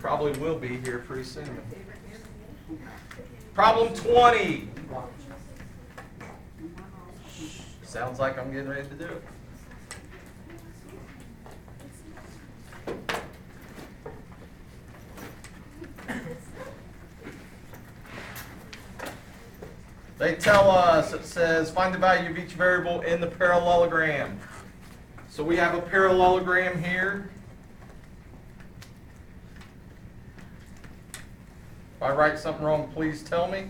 probably will be here pretty soon. Problem 20. Sounds like I'm getting ready to do it. They tell us, it says, find the value of each variable in the parallelogram. So we have a parallelogram here. If I write something wrong, please tell me.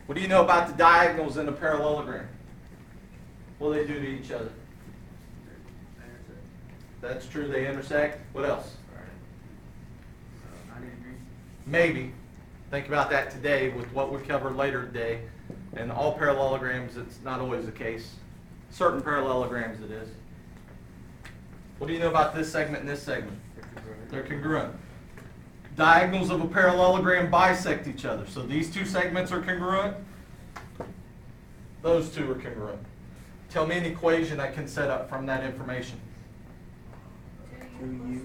What do you know about the diagonals in a parallelogram? What do they do to each other? That's true, they intersect. What else? Maybe. Think about that today with what we cover later today. In all parallelograms, it's not always the case. Certain parallelograms it is. What do you know about this segment and this segment? They're congruent. Diagonals of a parallelogram bisect each other. So these two segments are congruent. Those two are congruent. Tell me an equation I can set up from that information. 2u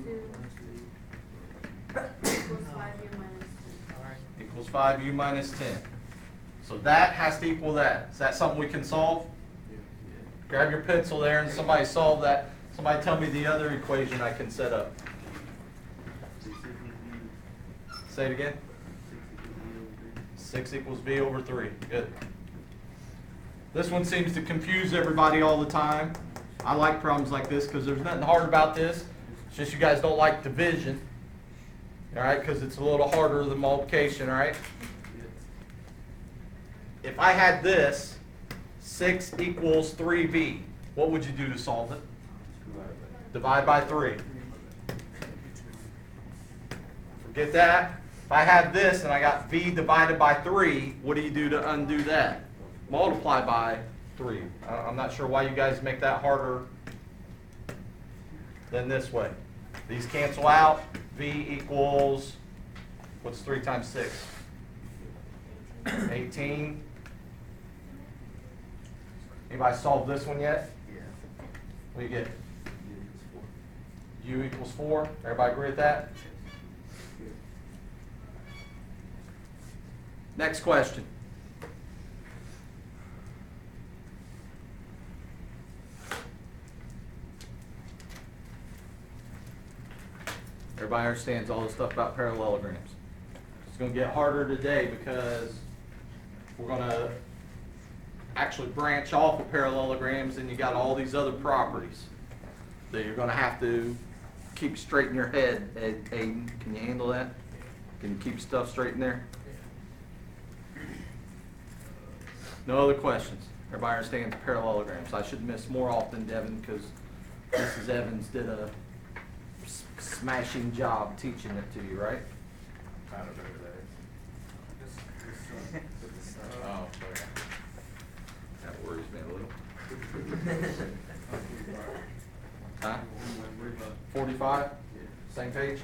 equals 5u minus 10. Equals 5u minus 10. So that has to equal that. Is that something we can solve? Grab your pencil there and somebody solve that. Somebody tell me the other equation I can set up. Say it again. 6 equals v over 3. Good. This one seems to confuse everybody all the time. I like problems like this because there's nothing hard about this. It's just you guys don't like division. All right, because it's a little harder than multiplication, all right? If I had this, 6 equals 3v, what would you do to solve it? Divide by 3. Forget that. If I had this and I got v divided by 3, what do you do to undo that? Multiply by 3. I'm not sure why you guys make that harder than this way. These cancel out. V equals, what's 3 times 6? 18. Anybody solved this one yet? Yeah. What do you get? U equals 4. Everybody agree with that? Next question. Everybody understands all this stuff about parallelograms. It's going to get harder today because we're going to actually branch off of parallelograms, and you got all these other properties that you're going to have to keep straight in your head. Aiden, can you handle that? Can you keep stuff straight in there? No other questions? Everybody understands parallelograms. I should miss more often, Devin, because Mrs. Evans did a smashing job teaching it to you, right? I don't know what that is. Oh, okay. That worries me a little. Huh? 45? Same page?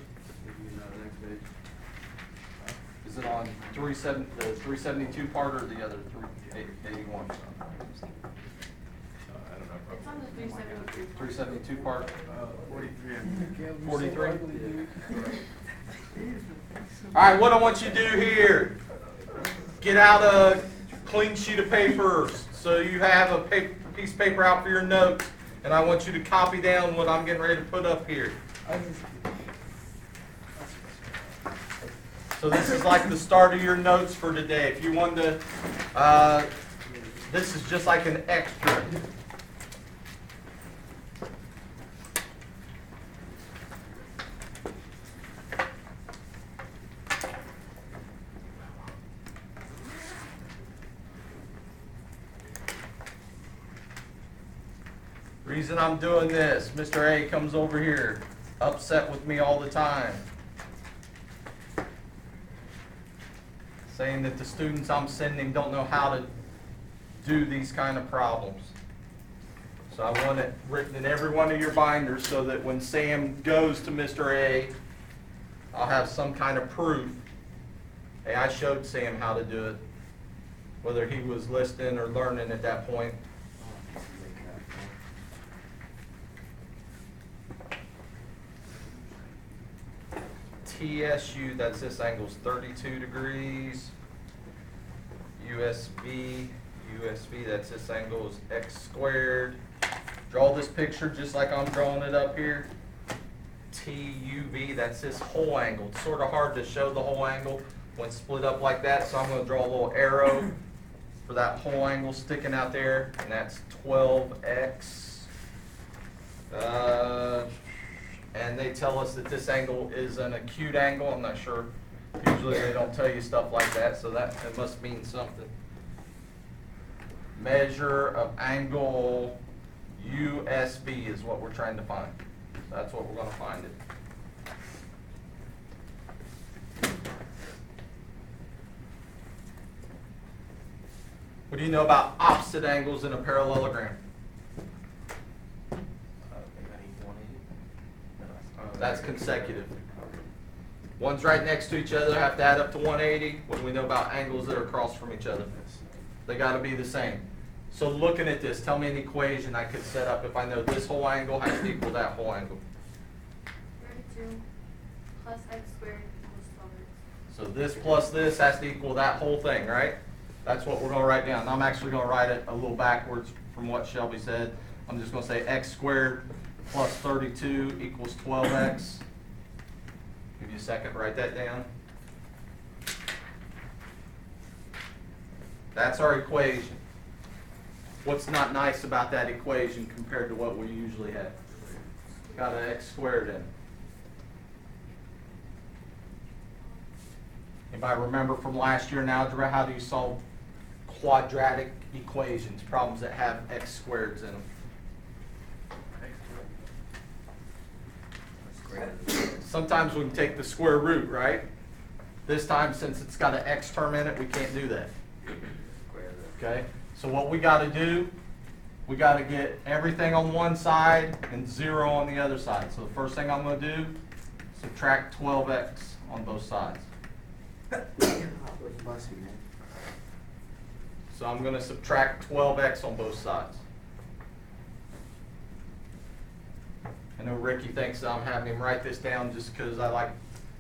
Is it on the 372 part or the other 381? I don't know. It's on the 372. 372 part? 43. 43? All right, what I want you to do here, get out a clean sheet of paper so you have a piece of paper out for your notes, and I want you to copy down what I'm getting ready to put up here. So this is like the start of your notes for today. If you want to, this is just like an extra. Reason I'm doing this, Mr. A comes over here, upset with me all the time, saying that the students I'm sending don't know how to do these kind of problems. So I want it written in every one of your binders so that when Sam goes to Mr. A, I'll have some kind of proof. Hey, I showed Sam how to do it. whether he was listening or learning at that point. TSU, that's this angle, is 32 degrees. USB, that's this angle, is x squared. Draw this picture just like I'm drawing it up here. TUV, that's this whole angle. It's sort of hard to show the whole angle when split up like that, so I'm going to draw a little arrow for that whole angle sticking out there, and that's 12x. And they tell us that this angle is an acute angle. I'm not sure. Usually they don't tell you stuff like that, so that it must mean something. Measure of angle USB is what we're trying to find. That's what we're going to find it. What do you know about opposite angles in a parallelogram? That's consecutive. One's right next to each other, have to add up to 180. What do we know about angles that are across from each other? They got to be the same. So looking at this, tell me an equation I could set up if I know this whole angle has to equal that whole angle. 32 plus x squared equals 12x. So this plus this has to equal that whole thing, right? That's what we're going to write down. I'm actually going to write it a little backwards from what Shelby said. I'm just going to say x squared plus 32 equals 12x. Give you a second to write that down. That's our equation. What's not nice about that equation compared to what we usually have? Got an x squared in it. Anybody remember from last year in algebra, how do you solve quadratic equations, problems that have x squareds in them? Sometimes we can take the square root, right? This time, since it's got an x term in it, we can't do that. Okay? So what we got to do, we got to get everything on one side and 0 on the other side. So the first thing I'm going to do, subtract 12x on both sides. So I'm going to subtract 12x on both sides. I know Ricky thinks that I'm having him write this down just because I like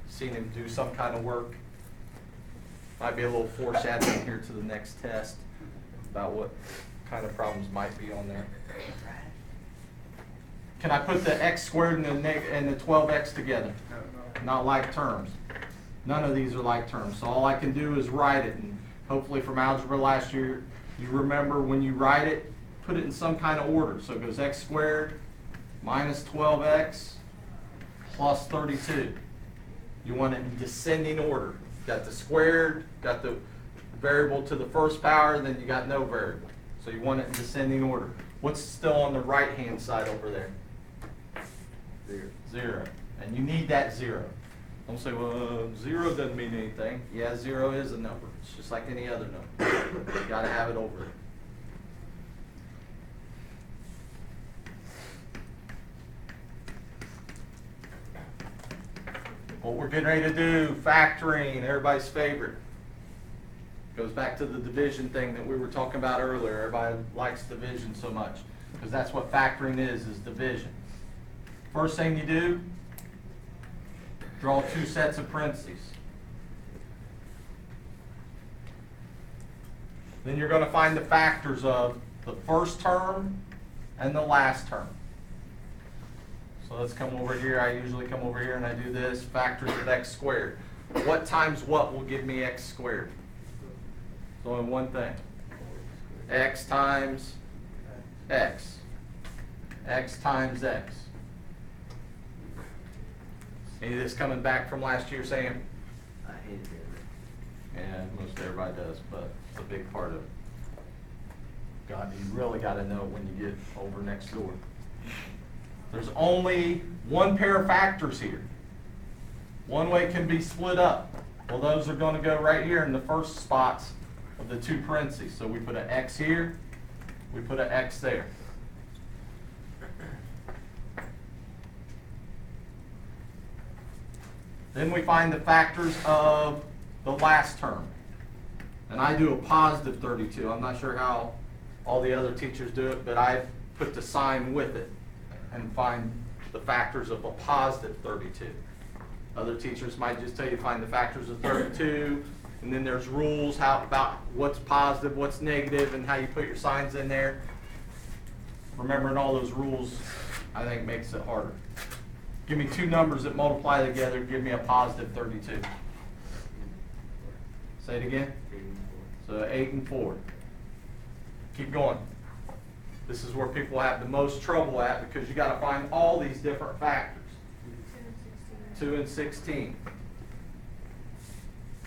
seeing him do some kind of work. Might be a little foreshadowing here to the next test about what kind of problems might be on there. Can I put the x squared and the 12x together? Not like terms. None of these are like terms. So all I can do is write it. And hopefully from algebra last year, you remember when you write it, put it in some kind of order. So it goes x squared minus 12x plus 32. You want it in descending order. Got the squared, got the variable to the first power, then you got no variable. So you want it in descending order. What's still on the right-hand side over there? 0. And you need that 0. Don't say, well, 0 doesn't mean anything. Yeah, 0 is a number. It's just like any other number. You got to have it over it. What we're getting ready to do, factoring, everybody's favorite. Goes back to the division thing that we were talking about earlier. Everybody likes division so much because that's what factoring is division. First thing you do, draw 2 sets of parentheses. Then you're going to find the factors of the first term and the last term. So let's come over here. I usually come over here and I do this. Factors of x squared. What times what will give me x squared? It's only one thing. X times x. X times x. Any of this coming back from last year, Sam? I hated it. And most everybody does, but it's a big part of it. God, you really got to know it when you get over next door. There's only one pair of factors here. One way it can be split up. Well, those are going to go right here in the first spots of the 2 parentheses. So we put an x here, we put an x there. Then we find the factors of the last term. And I do a positive 32. I'm not sure how all the other teachers do it, but I put the sign with it and find the factors of a positive 32. Other teachers might just tell you find the factors of 32, and then there's rules how about what's positive, what's negative, and how you put your signs in there. Remembering all those rules, I think, makes it harder. Give me two numbers that multiply together, give me a positive 32. Say it again. So 8 and 4. Keep going. This is where people have the most trouble at because you got to find all these different factors. 2 and 16.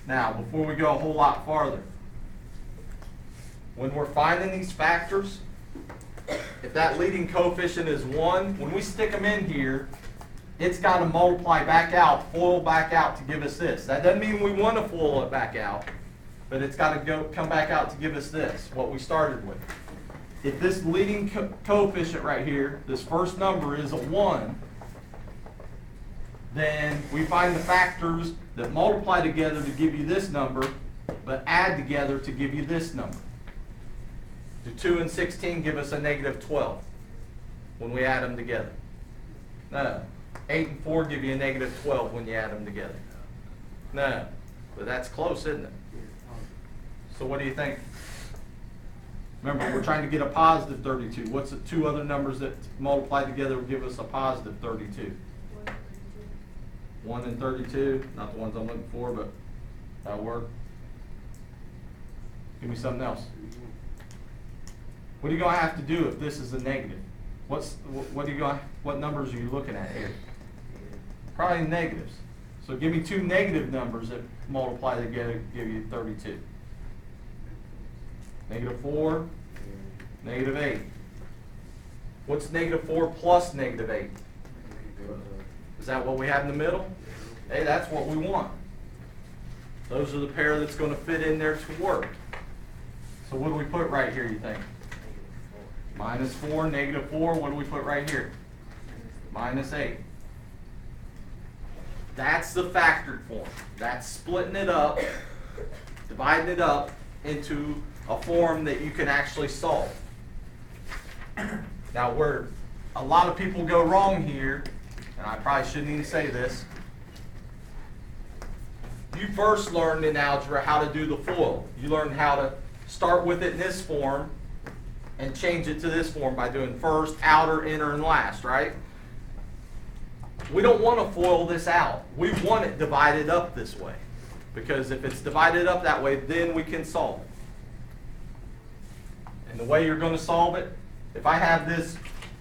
Now, before we go a whole lot farther, when we're finding these factors, if that leading coefficient is 1, when we stick them in here, it's got to multiply back out, FOIL back out to give us this. That doesn't mean we want to FOIL it back out, but it's got to come back out to give us this, what we started with. If this leading coefficient right here, this first number is a 1, then we find the factors that multiply together to give you this number, but add together to give you this number. Do 2 and 16 give us a negative 12 when we add them together? No. 8 and 4 give you a negative 12 when you add them together? No. But that's close, isn't it? So what do you think? Remember, we're trying to get a positive 32. What's the two other numbers that multiply together will give us a positive 32? 1 and 32. Not the ones I'm looking for, but that'll work. Give me something else. What are you going to have to do if this is a negative? What numbers are you looking at here? Probably negatives. So give me two negative numbers that multiply together to give you 32. Negative 4, negative 8. What's negative 4 plus negative 8? Is that what we have in the middle? Hey, that's what we want. Those are the pair that's going to fit in there to work. So what do we put right here, you think? Minus 4, negative 4. What do we put right here? Minus 8. That's the factored form. That's splitting it up, dividing it up into a form that you can actually solve. Now, where a lot of people go wrong here, and I probably shouldn't even say this, you first learned in algebra how to do the FOIL. You learned how to start with it in this form and change it to this form by doing first, outer, inner, and last, right? We don't want to FOIL this out. We want it divided up this way. Because if it's divided up that way, then we can solve it. And the way you're going to solve it, if I have this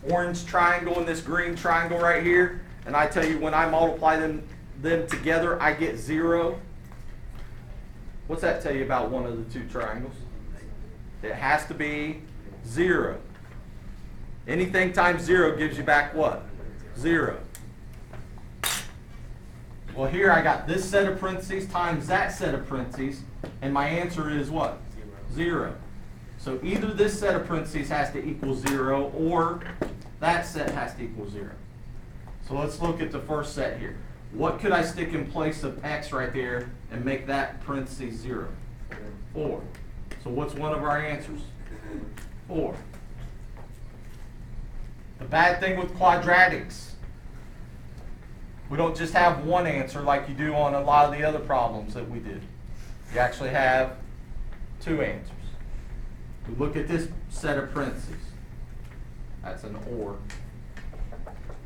orange triangle and this green triangle right here, and I tell you when I multiply them together, I get 0. What's that tell you about one of the two triangles? It has to be 0. Anything times 0 gives you back what? 0. Well, here I got this set of parentheses times that set of parentheses, and my answer is what? 0. So either this set of parentheses has to equal 0, or that set has to equal 0. So let's look at the first set here. What could I stick in place of x right there and make that parentheses 0? 4. So what's one of our answers? 4. The bad thing with quadratics, we don't just have one answer like you do on a lot of the other problems that we did. You actually have two answers. We look at this set of parentheses. That's an OR.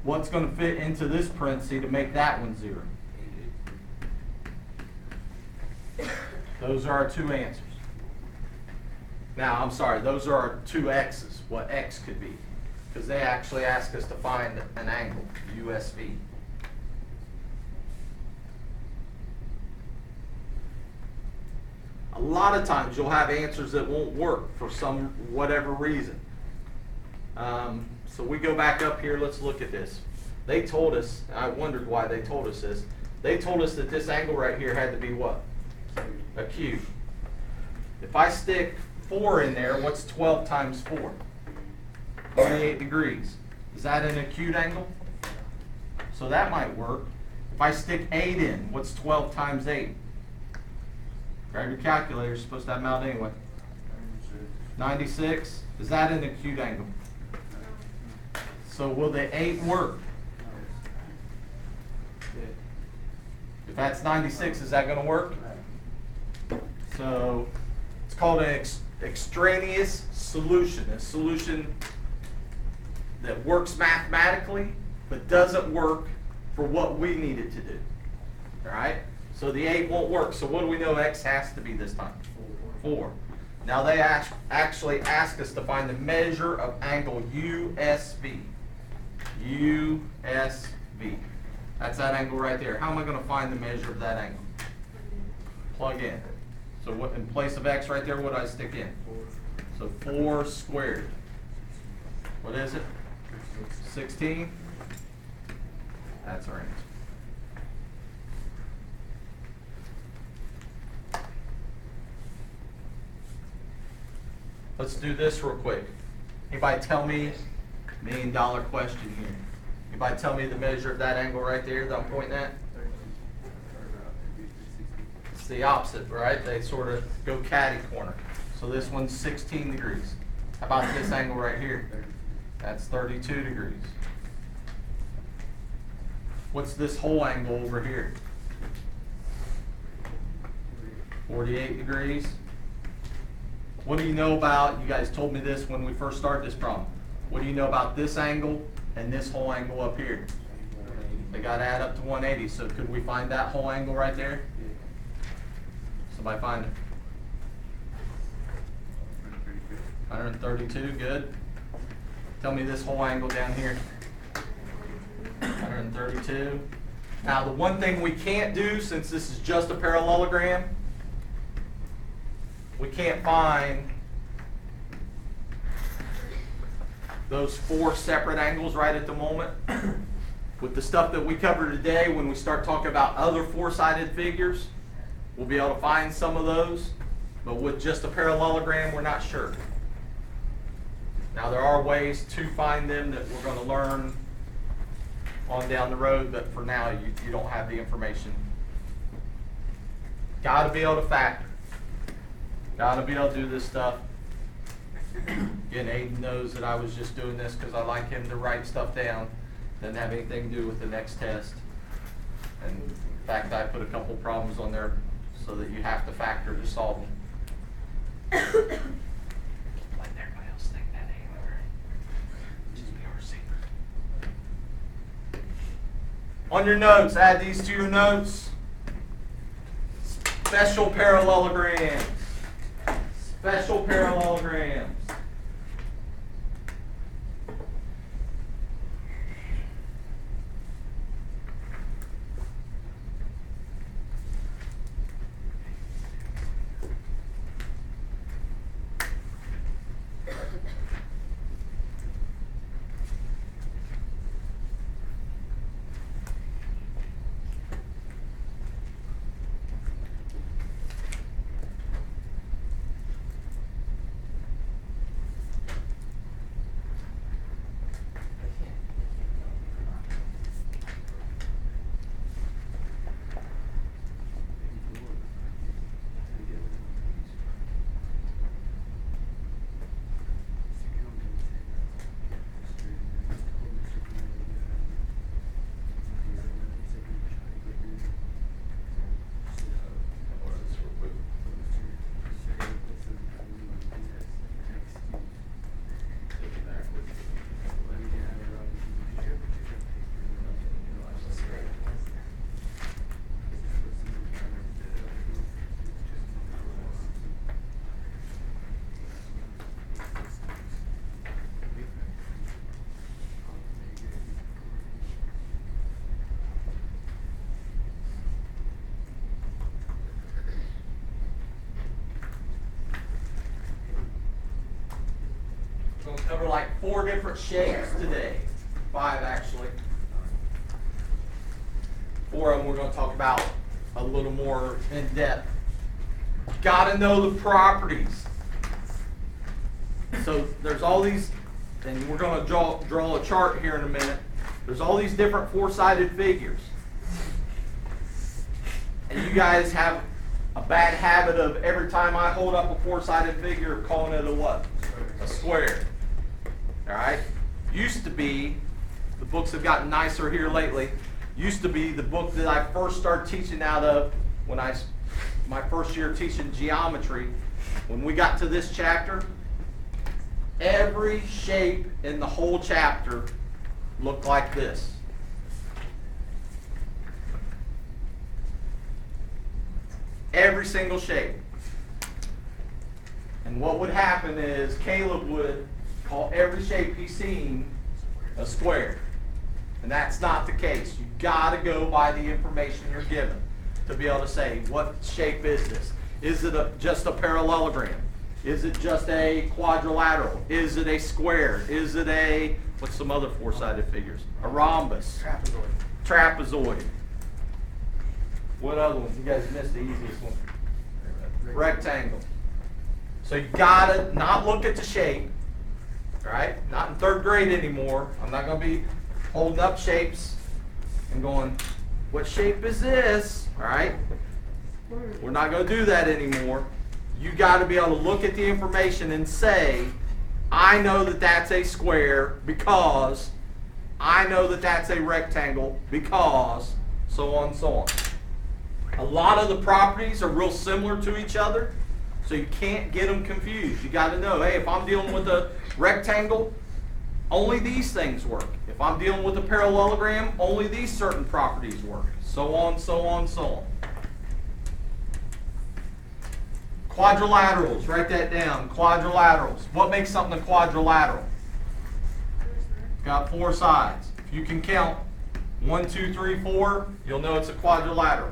What's going to fit into this parenthesis to make that one 0? Those are our two answers. Now, I'm sorry, those are our two x's, what x could be. Because they actually ask us to find an angle, USV. A lot of times you'll have answers that won't work for some whatever reason. So we go back up here, let's look at this. They told us, I wondered why they told us this. They told us that this angle right here had to be what? A cube. If I stick 4 in there, what's 12 times 4? 28 degrees. Is that an acute angle? So that might work. If I stick 8 in, what's 12 times 8? Grab your calculator, you're supposed to have them out anyway. 96, is that an acute angle? So will the 8 work? If that's 96, is that going to work? So it's called an extraneous solution, a solution that works mathematically but doesn't work for what we need it to do. All right? So the 8 won't work. So what do we know x has to be this time? 4. Now they actually ask us to find the measure of angle USV. USV. That's that angle right there. How am I going to find the measure of that angle? Plug in. So what, in place of x right there, what do I stick in? So 4 squared. What is it? 16? That's our answer. Let's do this real quick. Anybody tell me, $1 million question here. Anybody tell me the measure of that angle right there that I'm pointing at? It's the opposite, right? They sort of go catty corner. So this one's 16 degrees. How about this angle right here? That's 32 degrees. What's this whole angle over here? 48 degrees. What do you know about, you guys told me this when we first started this problem. What do you know about this angle and this whole angle up here? They got to add up to 180. So could we find that whole angle right there? Somebody find it. 132, good. Tell me this whole angle down here. 132. Now the one thing we can't do, since this is just a parallelogram, we can't find those 4 separate angles right at the moment. With the stuff that we covered today, when we start talking about other 4-sided figures, we'll be able to find some of those. But with just a parallelogram, we're not sure. Now there are ways to find them that we're going to learn on down the road, but for now you don't have the information. Got to be able to factor. Got to be able to do this stuff. Again, Aiden knows that I was just doing this because I like him to write stuff down. Doesn't have anything to do with the next test. And in fact, I put a couple problems on there so that you have to factor to solve them. Letting everybody else think that anyway. Just be our secret. On your notes, add these to your notes. Special parallelograms. Special parallelograms. We'll cover like 4 different shapes today. 5 actually. 4 of them we're going to talk about a little more in depth. Got to know the properties. So there's all these, and we're going to draw a chart here in a minute. There's all these different 4-sided figures. And you guys have a bad habit of every time I hold up a four-sided figure, calling it a what? A square. All right? Used to be, the books have gotten nicer here lately, used to be the book that I first started teaching out of when my first year teaching geometry. When we got to this chapter, every shape in the whole chapter looked like this. Every single shape. And what would happen is Caleb would call every shape he's seen a square. And that's not the case. You got to go by the information you're given to be able to say, what shape is this? Is it just a parallelogram? Is it just a quadrilateral? Is it a square? Is it a, what's some other four-sided figures? A rhombus. Trapezoid. What other ones? You guys missed the easiest one. Rectangle. So you gotta not look at the shape, right? Not in third grade anymore. I'm not gonna be holding up shapes and going, what shape is this? All right? We're not gonna do that anymore. You gotta be able to look at the information and say, I know that that's a square because I know that that's a rectangle because so on and so on. A lot of the properties are real similar to each other, so you can't get them confused. You got to know, hey, if I'm dealing with a rectangle, only these things work. If I'm dealing with a parallelogram, only these certain properties work. So on, so on, so on. Quadrilaterals, write that down. Quadrilaterals. What makes something a quadrilateral? It's got four sides. If you can count 1, 2, 3, 4, you'll know it's a quadrilateral.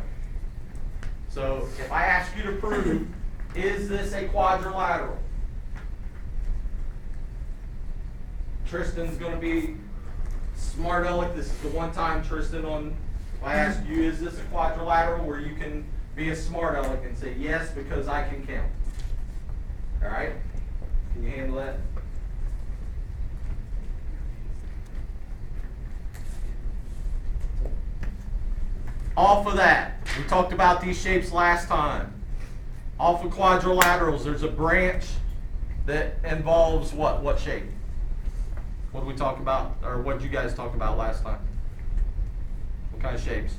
So if I ask you to prove, is this a quadrilateral? Tristan's going to be smart aleck. This is the one time, Tristan, if I ask you, is this a quadrilateral, where you can be a smart aleck and say, yes, because I can count. All right? Can you handle that? Off of that, we talked about these shapes last time. Off of quadrilaterals, there's a branch that involves what? What shape? What did we talk about, or what did you guys talk about last time? What kind of shapes?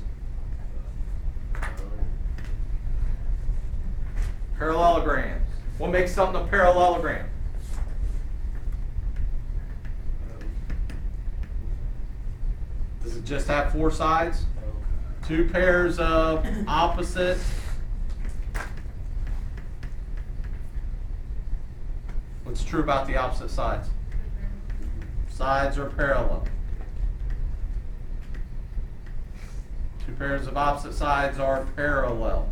Parallelograms. What makes something a parallelogram? Does it just have four sides? Two pairs of opposite what's true about the opposite sides? Sides are parallel. Two pairs of opposite sides are parallel.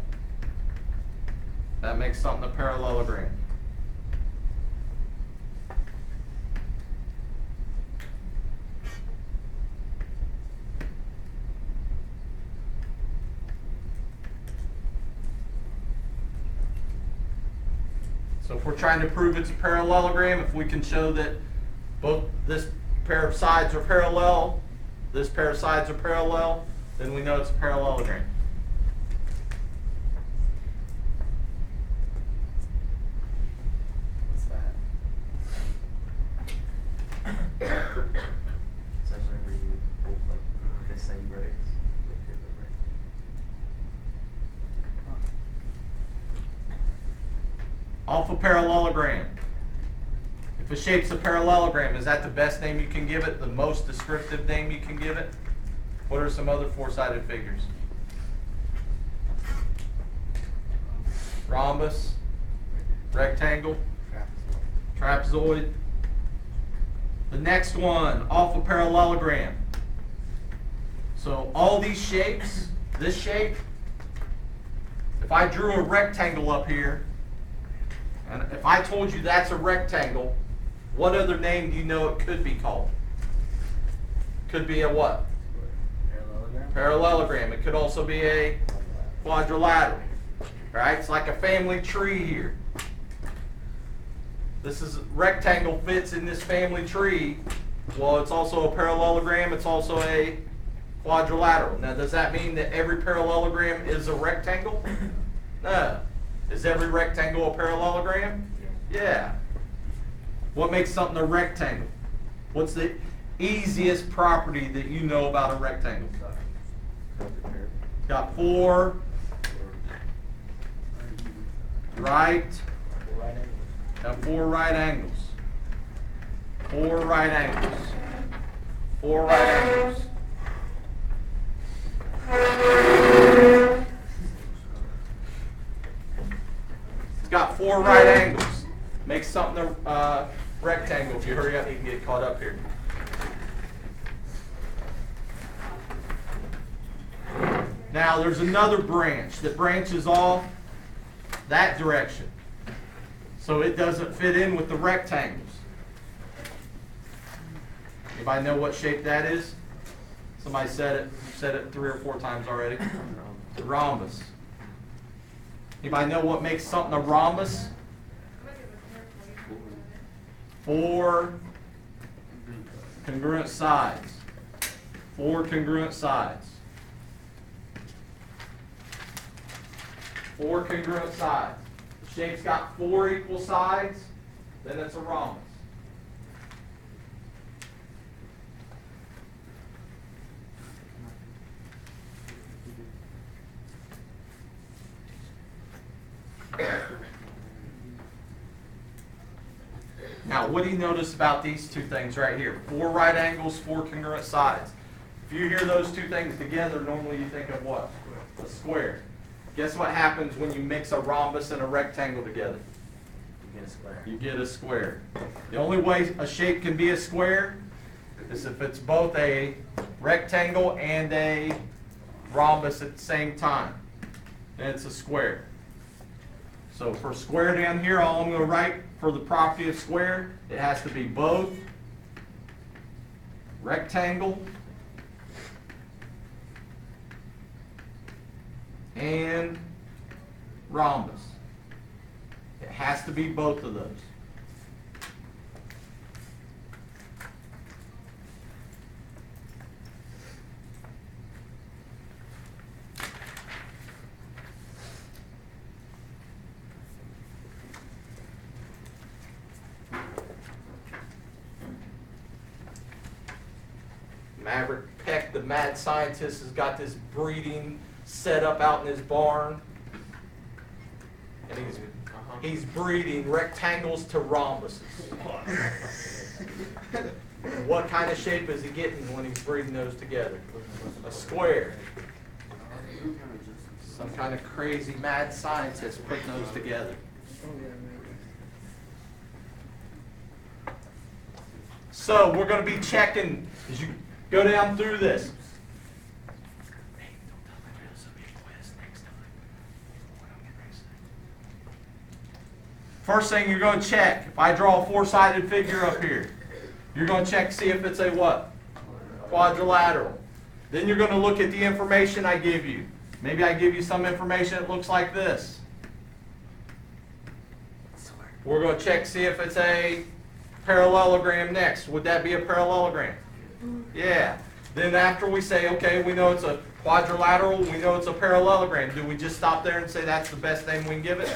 That makes something a parallelogram. So if we're trying to prove it's a parallelogram, if we can show that both this pair of sides are parallel, this pair of sides are parallel, then we know it's a parallelogram. What's that? It's actually where you hold like the same bricks. with different bricks. Off a parallelogram. If a shape's a parallelogram, is that the best name you can give it? The most descriptive name you can give it? What are some other four-sided figures? Rhombus, rectangle, trapezoid. The next one, off a parallelogram. So all these shapes, this shape, if I drew a rectangle up here, and if I told you that's a rectangle, what other name do you know it could be called? Could be a what? Parallelogram? Parallelogram. It could also be a quadrilateral. Right? It's like a family tree here. This is rectangle fits in this family tree. Well, it's also a parallelogram. It's also a quadrilateral. Now, does that mean that every parallelogram is a rectangle? No. Is every rectangle a parallelogram? Yeah. What makes something a rectangle? What's the easiest property that you know about a rectangle? Got four right, got four right angles. Four right angles. Four right angles. It's got four right angles. Makes something a rectangle. If you hurry up, you can get caught up here. Now there's another branch that branches off that direction. So it doesn't fit in with the rectangles. Anybody know what shape that is? Somebody said it 3 or 4 times already. The rhombus. Anybody know what makes something a rhombus? Four congruent sides. Four congruent sides. Four congruent sides. The shape's got 4 equal sides, then it's a rhombus. Now, what do you notice about these two things right here? 4 right angles, 4 congruent sides. If you hear those two things together, normally you think of what? A square. Guess what happens when you mix a rhombus and a rectangle together? You get a square. You get a square. The only way a shape can be a square is if it's both a rectangle and a rhombus at the same time. Then it's a square. So for square down here, all I'm going to write for the property of square, it has to be both rectangle and rhombus. It has to be both of those. Maverick Peck, the mad scientist, has got this breeding set up out in his barn. And he's breeding rectangles to rhombuses. What kind of shape is he getting when he's breeding those together? A square. Some kind of crazy mad scientist putting those together. So we're going to be checking as you go down through this. First thing you're going to check, if I draw a 4-sided figure up here, you're going to check to see if it's a what? Quadrilateral. Then you're going to look at the information I give you. Maybe I give you some information that looks like this. We're going to check to see if it's a parallelogram next. Would that be a parallelogram? Yeah. Then after we say, okay, we know it's a quadrilateral, we know it's a parallelogram, do we just stop there and say that's the best name we can give it?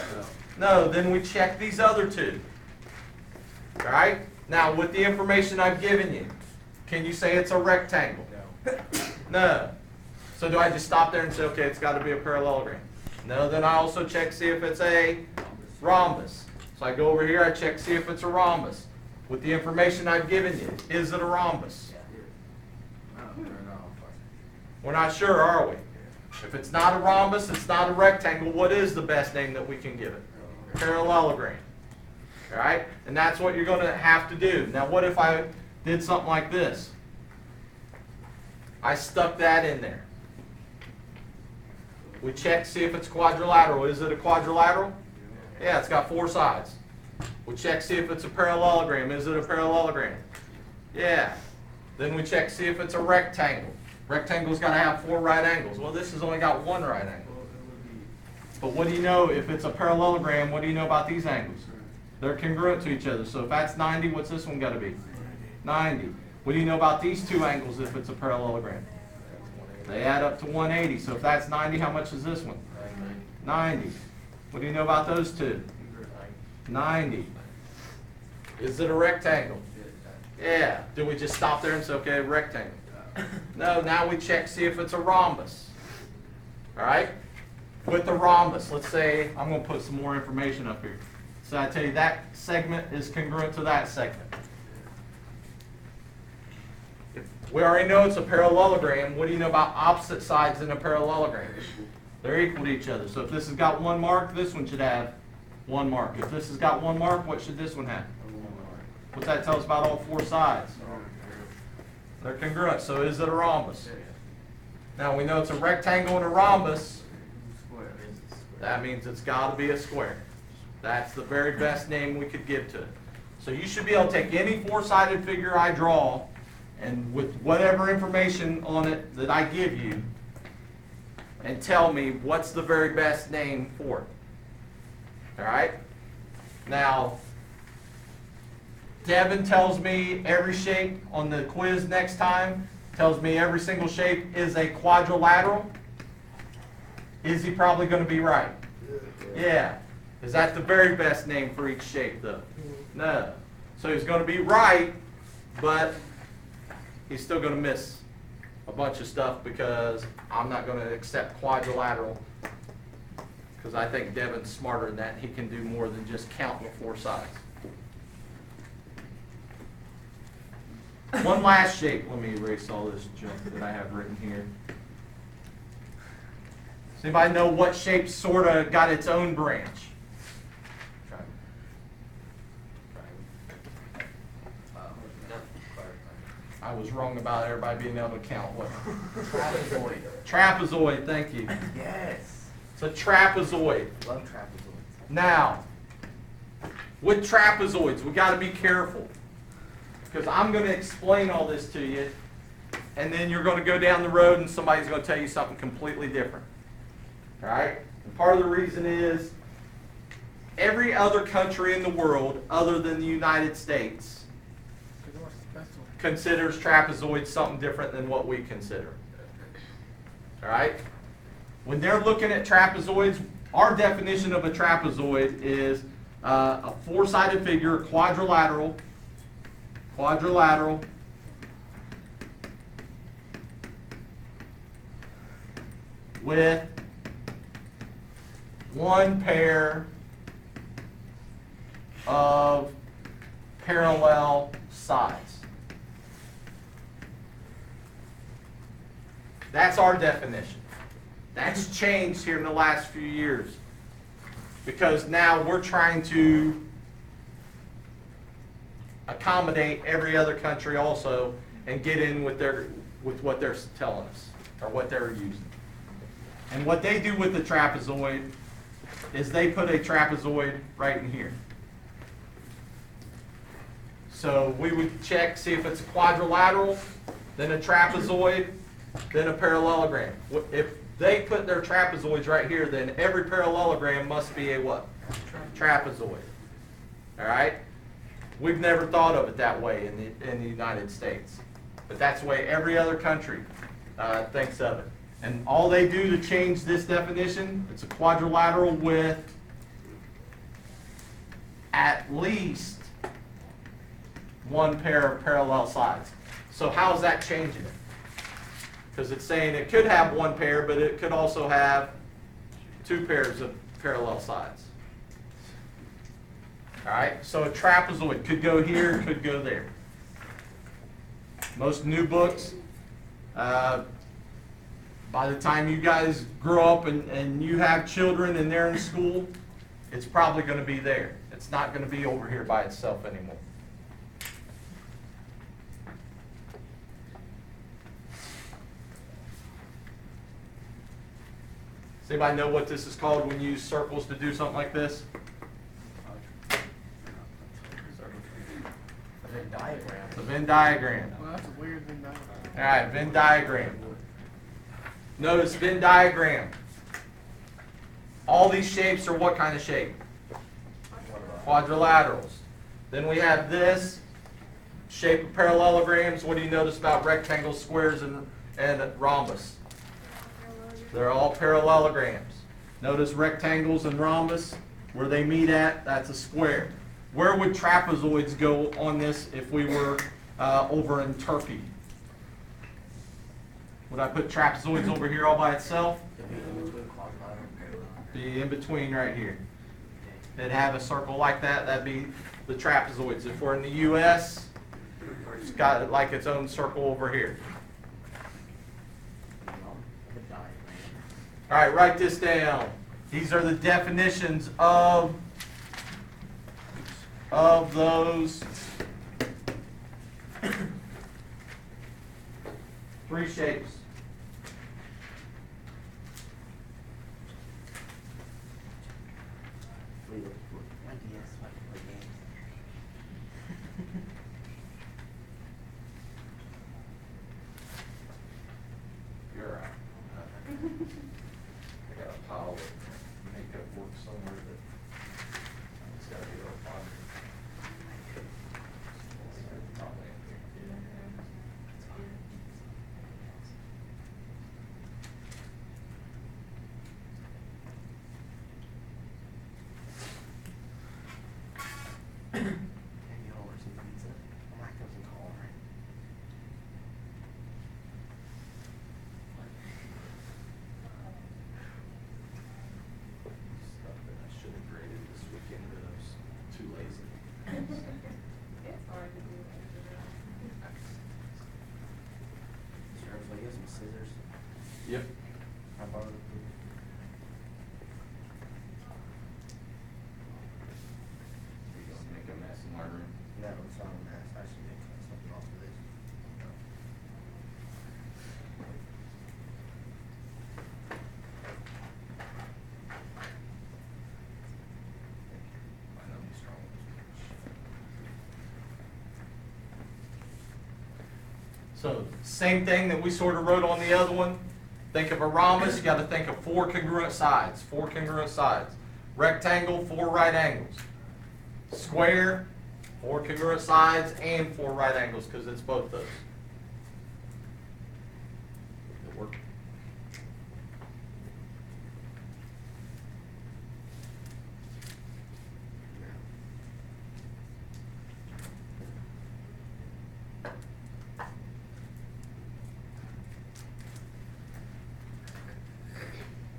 No, then we check these other two. All right? Now, with the information I've given you, can you say it's a rectangle? No. So do I just stop there and say, okay, it's got to be a parallelogram? No, then I also check to see if it's a rhombus. So I go over here, I check to see if it's a rhombus. With the information I've given you, is it a rhombus? We're not sure, are we? If it's not a rhombus, it's not a rectangle, what is the best name that we can give it? Parallelogram. All right? And that's what you're going to have to do. Now, what if I did something like this? I stuck that in there. We check to see if it's quadrilateral. Is it a quadrilateral? Yeah, it's got 4 sides. We check to see if it's a parallelogram. Is it a parallelogram? Yeah. Then we check to see if it's a rectangle. Rectangle's got to have 4 right angles. Well, this has only got 1 right angle. But what do you know if it's a parallelogram? What do you know about these angles? They're congruent to each other. So if that's 90, what's this one got to be? 90. What do you know about these 2 angles if it's a parallelogram? They add up to 180. So if that's 90, how much is this one? 90. What do you know about those two? 90. Is it a rectangle? Yeah. Do we just stop there and say, okay, rectangle? No, now we check, see if it's a rhombus. All right? With the rhombus, let's say, I'm going to put some more information up here. So I tell you that segment is congruent to that segment. We already know it's a parallelogram. What do you know about opposite sides in a parallelogram? They're equal to each other. So if this has got one mark, this one should have one mark. If this has got one mark, what should this one have? What's that tell us about all four sides? They're congruent. So is it a rhombus? Now we know it's a rectangle and a rhombus. That means it's got to be a square. That's the very best name we could give to it. So you should be able to take any four-sided figure I draw, and with whatever information on it that I give you, and tell me what's the very best name for it. All right? Now, Devin tells me every shape on the quiz next time, tells me every single shape is a quadrilateral. Is he probably going to be right? Yeah. Is that the very best name for each shape, though? No. So he's going to be right, but he's still going to miss a bunch of stuff because I'm not going to accept quadrilateral, because I think Devin's smarter than that. He can do more than just count the four sides. One last shape. Let me erase all this junk that I have written here. Does anybody know what shape sort of got its own branch? I was wrong about everybody being able to count. What? Trapezoid. Trapezoid, thank you. Yes. It's a trapezoid. Love trapezoids. Now, with trapezoids, we got to be careful, because I'm going to explain all this to you, and then you're going to go down the road and somebody's going to tell you something completely different. All right? And part of the reason is every other country in the world other than the United States considers trapezoids something different than what we consider. All right? When they're looking at trapezoids, our definition of a trapezoid is a four-sided figure, quadrilateral, with one pair of parallel sides. That's our definition. That's changed here in the last few years, because now we're trying to accommodate every other country also and get in with what they're telling us or what they're using. And what they do with the trapezoid is they put a trapezoid right in here. So we would check, see if it's a quadrilateral, then a trapezoid, then a parallelogram. If they put their trapezoids right here, then every parallelogram must be a what? Trapezoid. All right? We've never thought of it that way in the United States. But that's the way every other country thinks of it. And all they do to change this definition, it's a quadrilateral with at least one pair of parallel sides. So how is that changing it? Because it's saying it could have one pair, but it could also have two pairs of parallel sides. All right, so a trapezoid could go here, could go there. Most new books, by the time you guys grow up and you have children and they're in school, it's probably going to be there. It's not going to be over here by itself anymore. Does anybody know what this is called when you use circles to do something like this? A Venn diagram. The Venn diagram. Well, that's a weird Venn diagram. All right, Venn diagram. Notice Venn diagram. All these shapes are what kind of shape? Quadrilaterals. Then we have this shape of parallelograms. What do you notice about rectangles, squares, and rhombus? They're all parallelograms. Notice rectangles and rhombus, where they meet at, that's a square. Where would trapezoids go on this if we were over in Turkey? Would I put trapezoids over here all by itself? It'd be in between quadrilateral and parallel. Be in between right here. They'd have a circle like that, that'd be the trapezoids. If we're in the US, it's got like its own circle over here. All right, write this down. These are the definitions of those three shapes. You're right. I got a pile of makeup work somewhere that it's gotta be all fun. Maybe I'll order some pizza. I might go some call, right? Stuff that I should have graded this weekend, but I was too lazy. It's hard to do that. Sure, so I get some scissors. Yep. I borrowed them. You're gonna make a mess in my room. No, it's not a mess. I should make something off of this. I know he's strong with this. So, same thing that we sort of wrote on the other one. Think of a rhombus, you gotta think of four congruent sides. Four congruent sides. Rectangle, four right angles. Square, four congruent sides and four right angles, because it's both those. It work?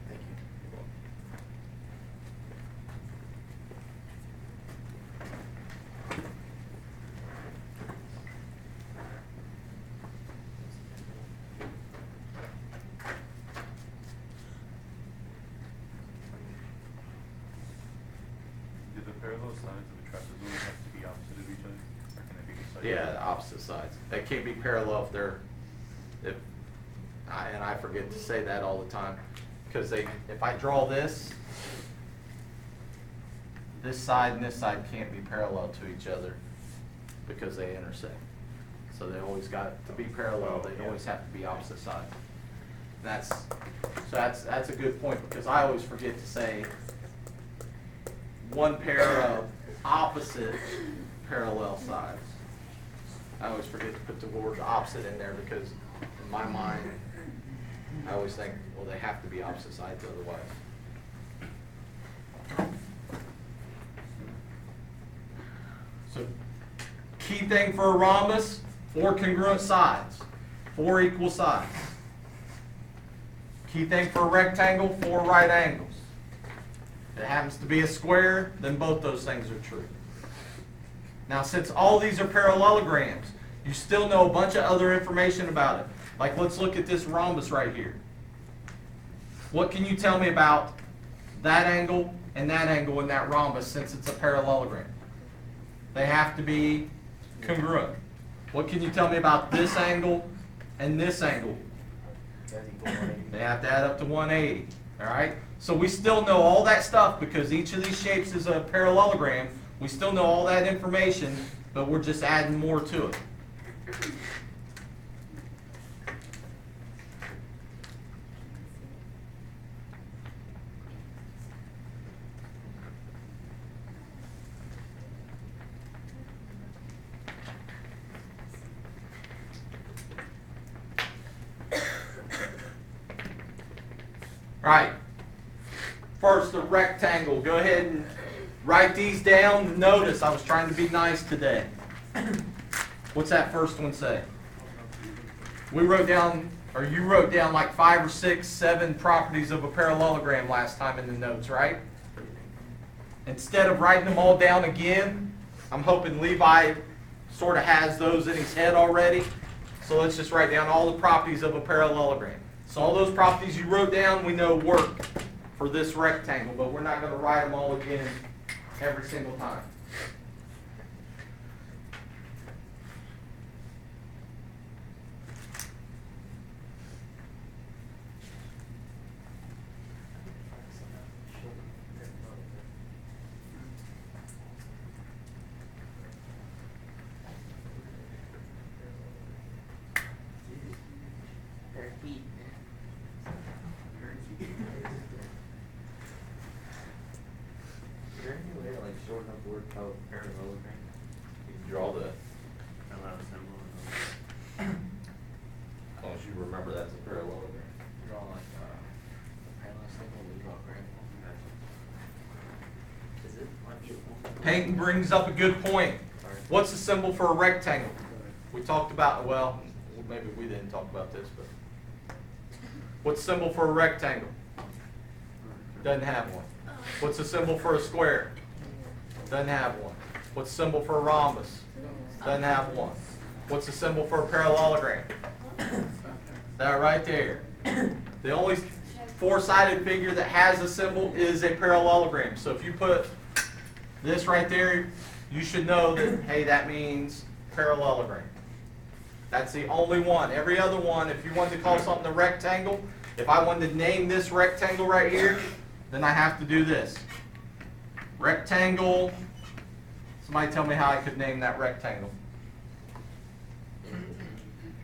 Thank you. Do the parallel sides of the trapezoid have to be opposite of each other? Or can they be side? Yeah, the opposite sides. They can't be parallel if they're, and I forget to say that all the time, because if I draw this side and this side can't be parallel to each other because they intersect. So they always got to be parallel, they always have to be opposite sides. That's a good point, because I always forget to say one pair of opposite parallel sides. I always forget to put the word opposite in there, because in my mind, I always think, well, they have to be opposite sides otherwise. So, key thing for a rhombus, four congruent sides, four equal sides. Key thing for a rectangle, four right angles. If it happens to be a square, then both those things are true. Now, since all these are parallelograms, you still know a bunch of other information about it. Like, let's look at this rhombus right here. What can you tell me about that angle and that angle in that rhombus, since it's a parallelogram? They have to be congruent. What can you tell me about this angle and this angle? That's equal 180. They have to add up to 180. All right? So we still know all that stuff, because each of these shapes is a parallelogram. We still know all that information, but we're just adding more to it. Right. First, the rectangle. Go ahead and write these down. Notice I was trying to be nice today. What's that first one say? We wrote down, or you wrote down like 5 or 6, 7 properties of a parallelogram last time in the notes, right? Instead of writing them all down again, I'm hoping Levi sort of has those in his head already. So let's just write down all the properties of a parallelogram. So all those properties you wrote down, we know work for this rectangle, but we're not going to write them all again every single time. Is there any way to like shorten up the word parallelogram? You can draw the, Allow symbol as long as you remember that's a parallelogram. draw like a parallel symbol, we draw a graph. Is it might be a one? Peyton brings up a good point. What's the symbol for a rectangle? We talked about, well, maybe we didn't talk about this, but what's the symbol for a rectangle? Doesn't have one. What's the symbol for a square? Doesn't have one. What's the symbol for a rhombus? Doesn't have one. What's the symbol for a parallelogram? That right there. The only four-sided figure that has a symbol is a parallelogram. So if you put this right there, you should know that, hey, that means parallelogram. That's the only one. Every other one, if you wanted to call something a rectangle, if I wanted to name this rectangle right here, then I have to do this. Rectangle. Somebody tell me how I could name that rectangle.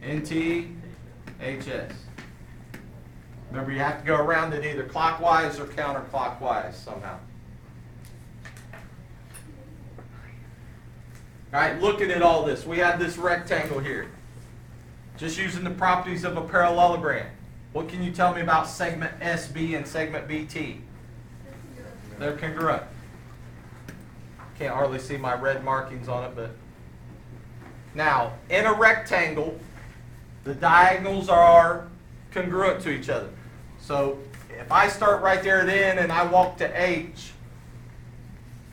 NTHS. Remember, you have to go around it either clockwise or counterclockwise somehow. All right, looking at all this, we have this rectangle here. Just using the properties of a parallelogram. What can you tell me about segment SB and segment BT? They're congruent. Can't hardly see my red markings on it, but now in a rectangle, the diagonals are congruent to each other. So if I start right there at N and I walk to H,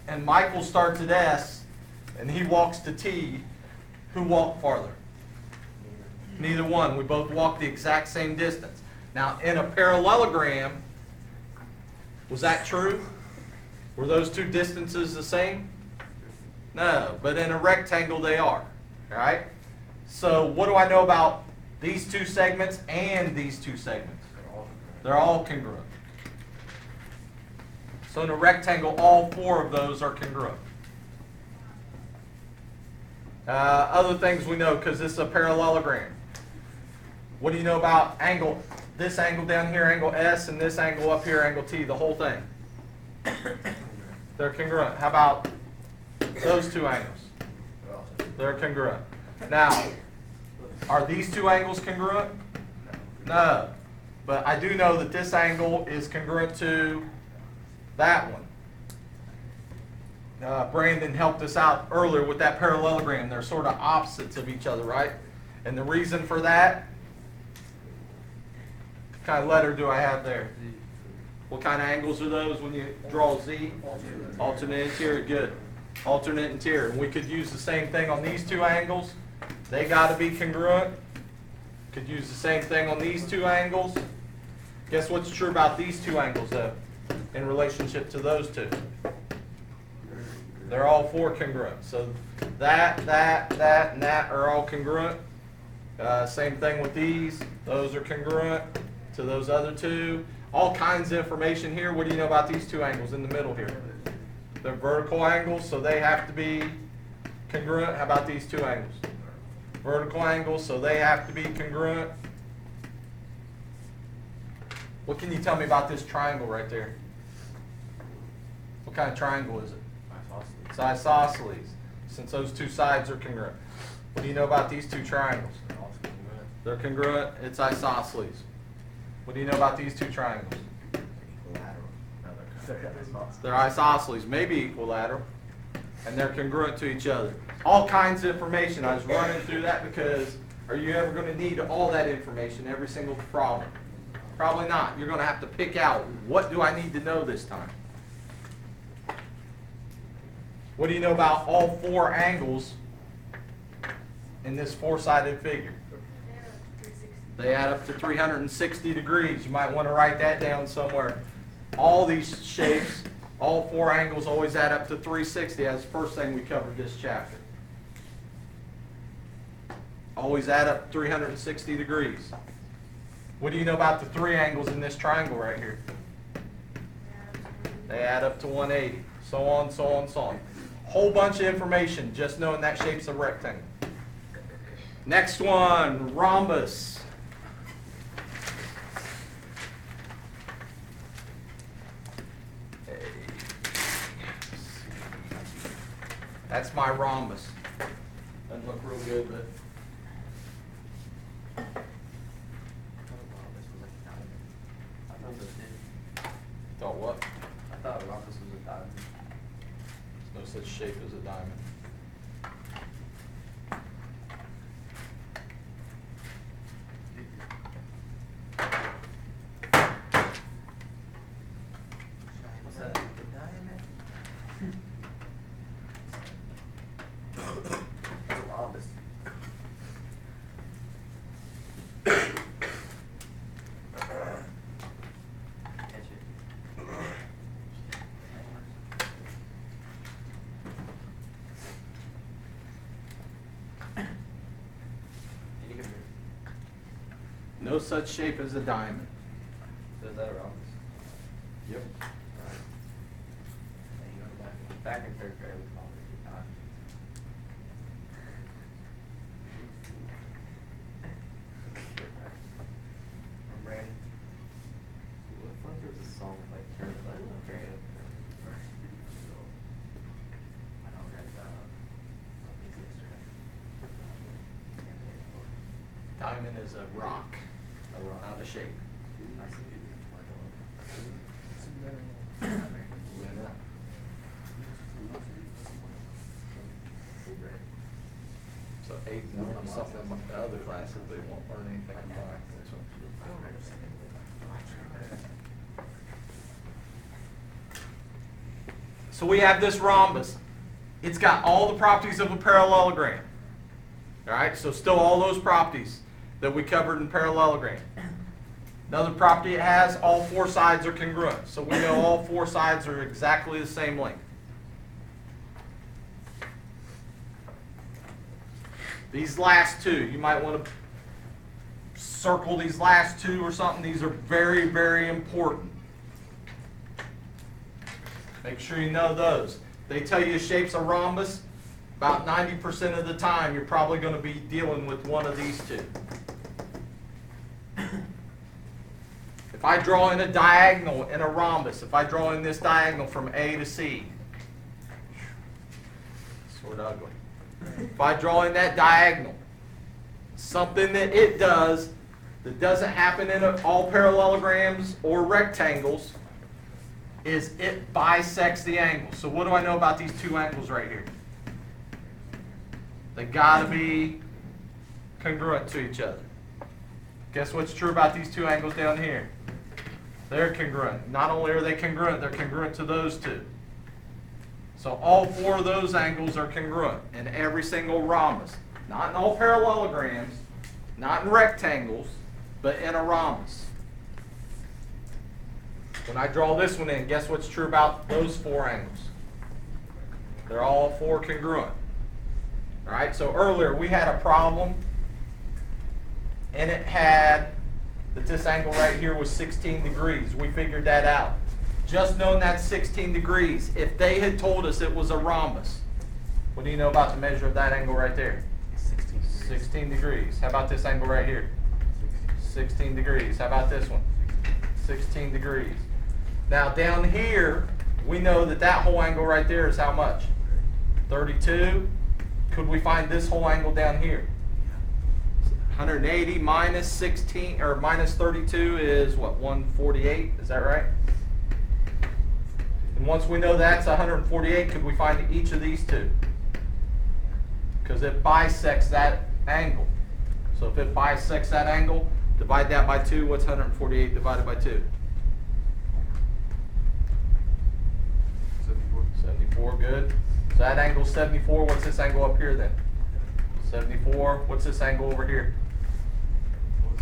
and Michael starts at S, and he walks to T, who walked farther? Neither one. We both walk the exact same distance. Now, in a parallelogram, was that true? Were those two distances the same? No, but in a rectangle they are. All right? So what do I know about these two segments and these two segments? They're all congruent. So in a rectangle, all 4 of those are congruent. Other things we know, because this is a parallelogram. What do you know about angle? This angle down here, angle S, and this angle up here, angle T, the whole thing. They're congruent. How about those two angles? They're congruent. Now, are these two angles congruent? No. But I do know that this angle is congruent to that one. Brandon helped us out earlier with that parallelogram. They're sort of opposites of each other, right? And the reason for that, what kind of letter do I have there? What kind of angles are those when you draw Z? Alternate interior, good. Alternate interior. And we could use the same thing on these two angles. They got to be congruent. Could use the same thing on these two angles. Guess what's true about these two angles, though, in relationship to those two? They're all 4 congruent. So that, and that are all congruent. Same thing with these. Those are congruent to those other two. All kinds of information here. What do you know about these two angles in the middle here? They're vertical angles, so they have to be congruent. How about these two angles? Vertical angles, so they have to be congruent. What can you tell me about this triangle right there? What kind of triangle is it? It's isosceles, since those two sides are congruent. What do you know about these two triangles? They're congruent. It's isosceles. What do you know about these two triangles? They're isosceles, maybe equilateral, and they're congruent to each other. All kinds of information. I was running through that because are you ever going to need all that information, every single problem? Probably not. You're going to have to pick out, what do I need to know this time? What do you know about all four angles in this four-sided figure? They add up to 360 degrees. You might want to write that down somewhere. All these shapes, all four angles always add up to 360. That's the first thing we covered this chapter. Always add up 360 degrees. What do you know about the three angles in this triangle right here? They add up to 180. So on, so on, so on. Whole bunch of information just knowing that shape's a rectangle. Next one, rhombus. That's my rhombus. Doesn't look real good, but thought what? I thought a rhombus was a diamond. There's no such shape as a diamond. What's that? A diamond? It's a rhombus. Catch it. Any good? No such shape as a diamond. So is that a rhombus? Yep. Alright. And you go back in third grade, we called it a diamond. From Brandon. What if there was a song like Turn It Like Brandon? I know we read these yesterday. Diamond is a rock, A rock. not a shape. I see it. So 8 and something like the other classes, they won't learn anything about this one. So we have this rhombus. It's got all the properties of a parallelogram. All right, so still all those properties that we covered in parallelogram. Another property it has, all four sides are congruent. So we know all four sides are exactly the same length. These last two, you might want to circle these last two or something. These are very, very important. Make sure you know those. They tell you shape's a rhombus. About 90% of the time, you're probably going to be dealing with one of these two. If I draw in a diagonal in a rhombus, if I draw in this diagonal from A to C, sort of ugly. If I draw in that diagonal, something that it does that doesn't happen in all parallelograms or rectangles is it bisects the angle. So what do I know about these two angles right here? They gotta be congruent to each other. Guess what's true about these two angles down here? They're congruent. Not only are they congruent, they're congruent to those two. So all four of those angles are congruent in every single rhombus. Not in all parallelograms, not in rectangles, but in a rhombus. When I draw this one in, guess what's true about those four angles? They're all four congruent. All right, so earlier we had a problem, and it had that this angle right here was 16 degrees. We figured that out. Just knowing that's 16 degrees, if they had told us it was a rhombus, what do you know about the measure of that angle right there? 16 degrees. 16 degrees. How about this angle right here? 16 degrees. How about this one? 16 degrees. Now down here, we know that that whole angle right there is how much? 32. Could we find this whole angle down here? 180 minus 16 or minus 32 is what, 148? Is that right? And once we know that's 148, could we find each of these two? Because it bisects that angle. So if it bisects that angle, divide that by 2. What's 148 divided by 2? 74. 74, good. So that angle's 74. What's this angle up here then? 74. What's this angle over here?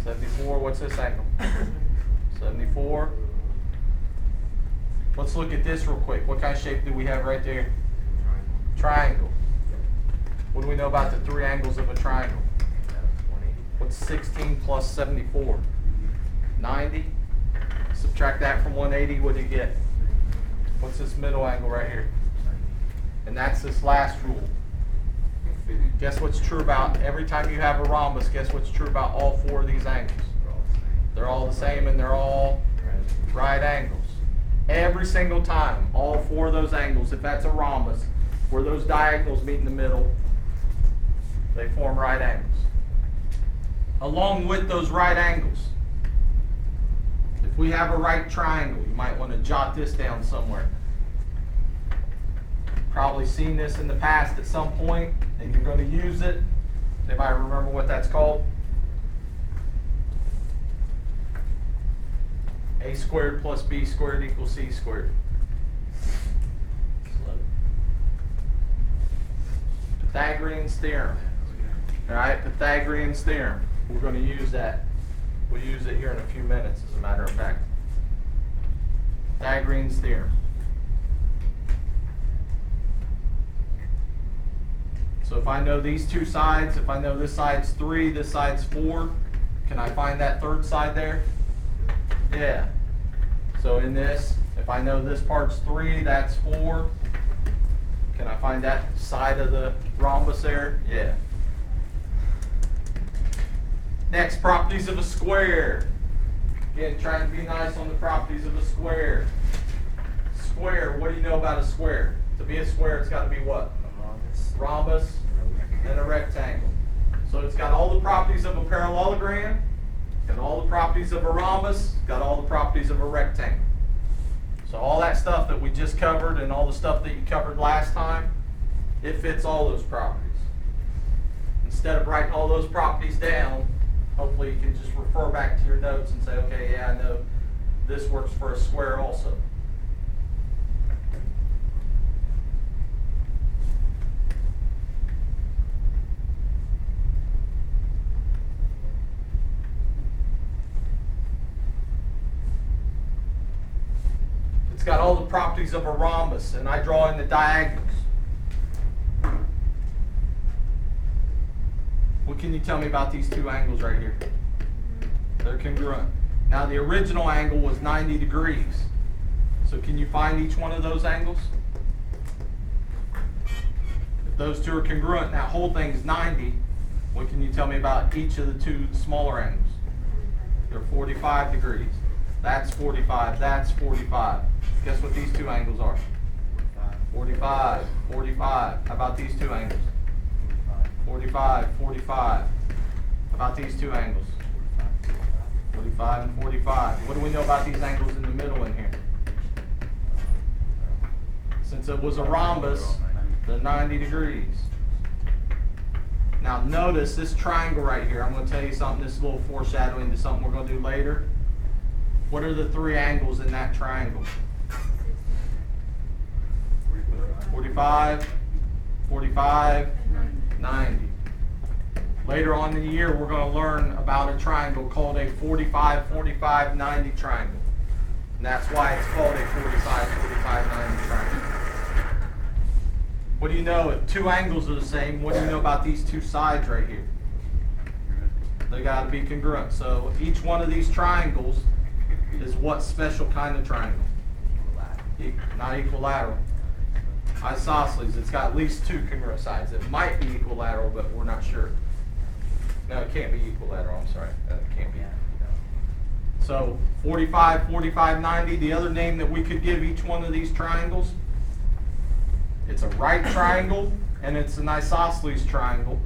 74. What's this angle? 74. Let's look at this real quick. What kind of shape do we have right there? Triangle. What do we know about the three angles of a triangle? What's 16 plus 74? 90. Subtract that from 180, what do you get? What's this middle angle right here? And that's this last rule. Guess what's true about every time you have a rhombus, guess what's true about all four of these angles? They're all the same and they're all right angles. Every single time, all four of those angles, if that's a rhombus, where those diagonals meet in the middle, they form right angles. Along with those right angles, if we have a right triangle, you might want to jot this down somewhere. Probably seen this in the past at some point, and you're going to use it. Anybody remember what that's called? A squared plus B squared equals C squared. Pythagorean's theorem. All right, Pythagorean's theorem. We're going to use that. We'll use it here in a few minutes, as a matter of fact. Pythagorean's theorem. So if I know these two sides, if I know this side's 3, this side's 4, can I find that third side there? Yeah. So in this, if I know this part's 3, that's 4, can I find that side of the rhombus there? Yeah. Next, properties of a square. Again, trying to be nice on the properties of a square. Square, what do you know about a square? To be a square, it's got to be what? Rhombus and a rectangle. So it's got all the properties of a parallelogram, got all the properties of a rhombus, got all the properties of a rectangle. So all that stuff that we just covered and all the stuff that you covered last time, it fits all those properties. Instead of writing all those properties down, hopefully you can just refer back to your notes and say, okay, yeah, I know this works for a square also. It's got all the properties of a rhombus, and I draw in the diagonals. What can you tell me about these two angles right here? They're congruent. Now the original angle was 90 degrees. So can you find each one of those angles? If those two are congruent and that whole thing is 90, what can you tell me about each of the two smaller angles? They're 45 degrees. That's 45, that's 45. Guess what these two angles are? 45, 45. How about these two angles? 45, 45. How about these two angles? 45 and 45. What do we know about these angles in the middle in here? Since it was a rhombus, they're 90 degrees. Now notice this triangle right here. I'm going to tell you something. This is a little foreshadowing to something we're going to do later. What are the three angles in that triangle? 45, 45, 90. Later on in the year, we're going to learn about a triangle called a 45, 45, 90 triangle. And that's why it's called a 45, 45, 90 triangle. What do you know? If two angles are the same, what do you know about these two sides right here? They got to be congruent. So each one of these triangles is what special kind of triangle? Not equilateral. Isosceles. It's got at least two congruent sides. It might be equilateral, but we're not sure. No, it can't be equilateral. I'm sorry. It can't be. So 45, 45, 90. The other name that we could give each one of these triangles, it's a right triangle and it's an isosceles triangle.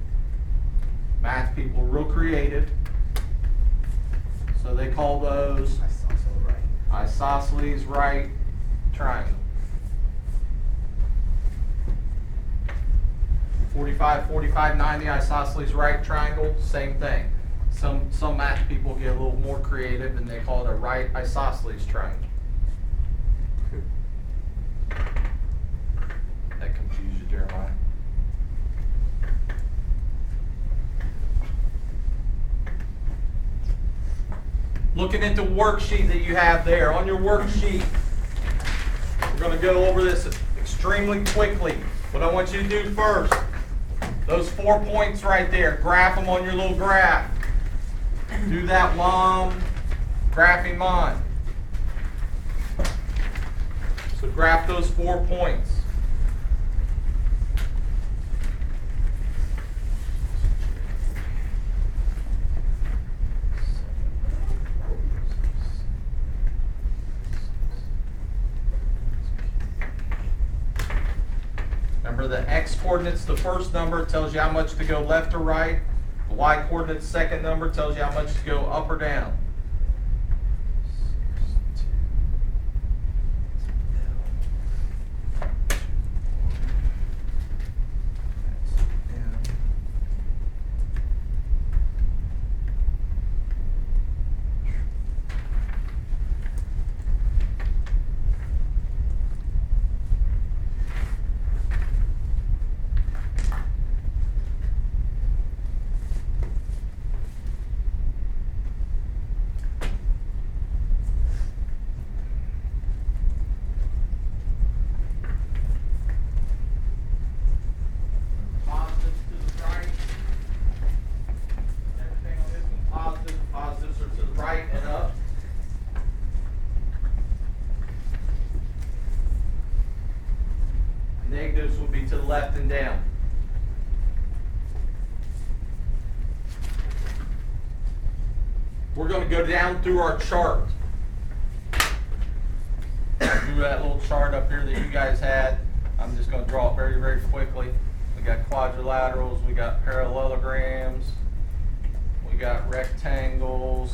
Math people are real creative. So they call those isosceles right triangle. 45, 45, 90 isosceles right triangle, same thing. Some math people get a little more creative and they call it a right isosceles triangle. That confused you, Jeremiah. Looking at the worksheet that you have there, on your worksheet, we're going to go over this extremely quickly. What I want you to do first, those 4 points right there, graph them on your little graph. Do that while I'm graphing mine. So graph those 4 points. Remember, the x coordinate's the first number, tells you how much to go left or right. The y coordinate's second number, tells you how much to go up or down. Positives to the right. Everything on this one's positive. Positives are to the right and up. Negatives will be to the left and down. We're going to go down through our chart. Through that little chart up here that you guys had. I'm just going to draw it very, very quickly. We got quadrilaterals, we got parallelograms, we got rectangles,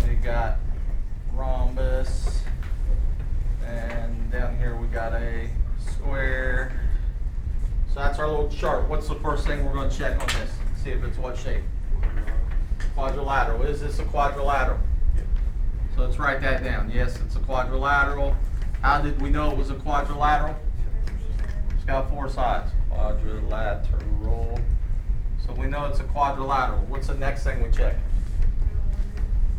we got rhombus, and down here we got a square. So that's our little chart. What's the first thing we're going to check on this? See if it's what shape? Quadrilateral. Is this a quadrilateral? So let's write that down. Yes, it's a quadrilateral. How did we know it was a quadrilateral? It's got 4 sides. Quadrilateral. So we know it's a quadrilateral. What's the next thing we check?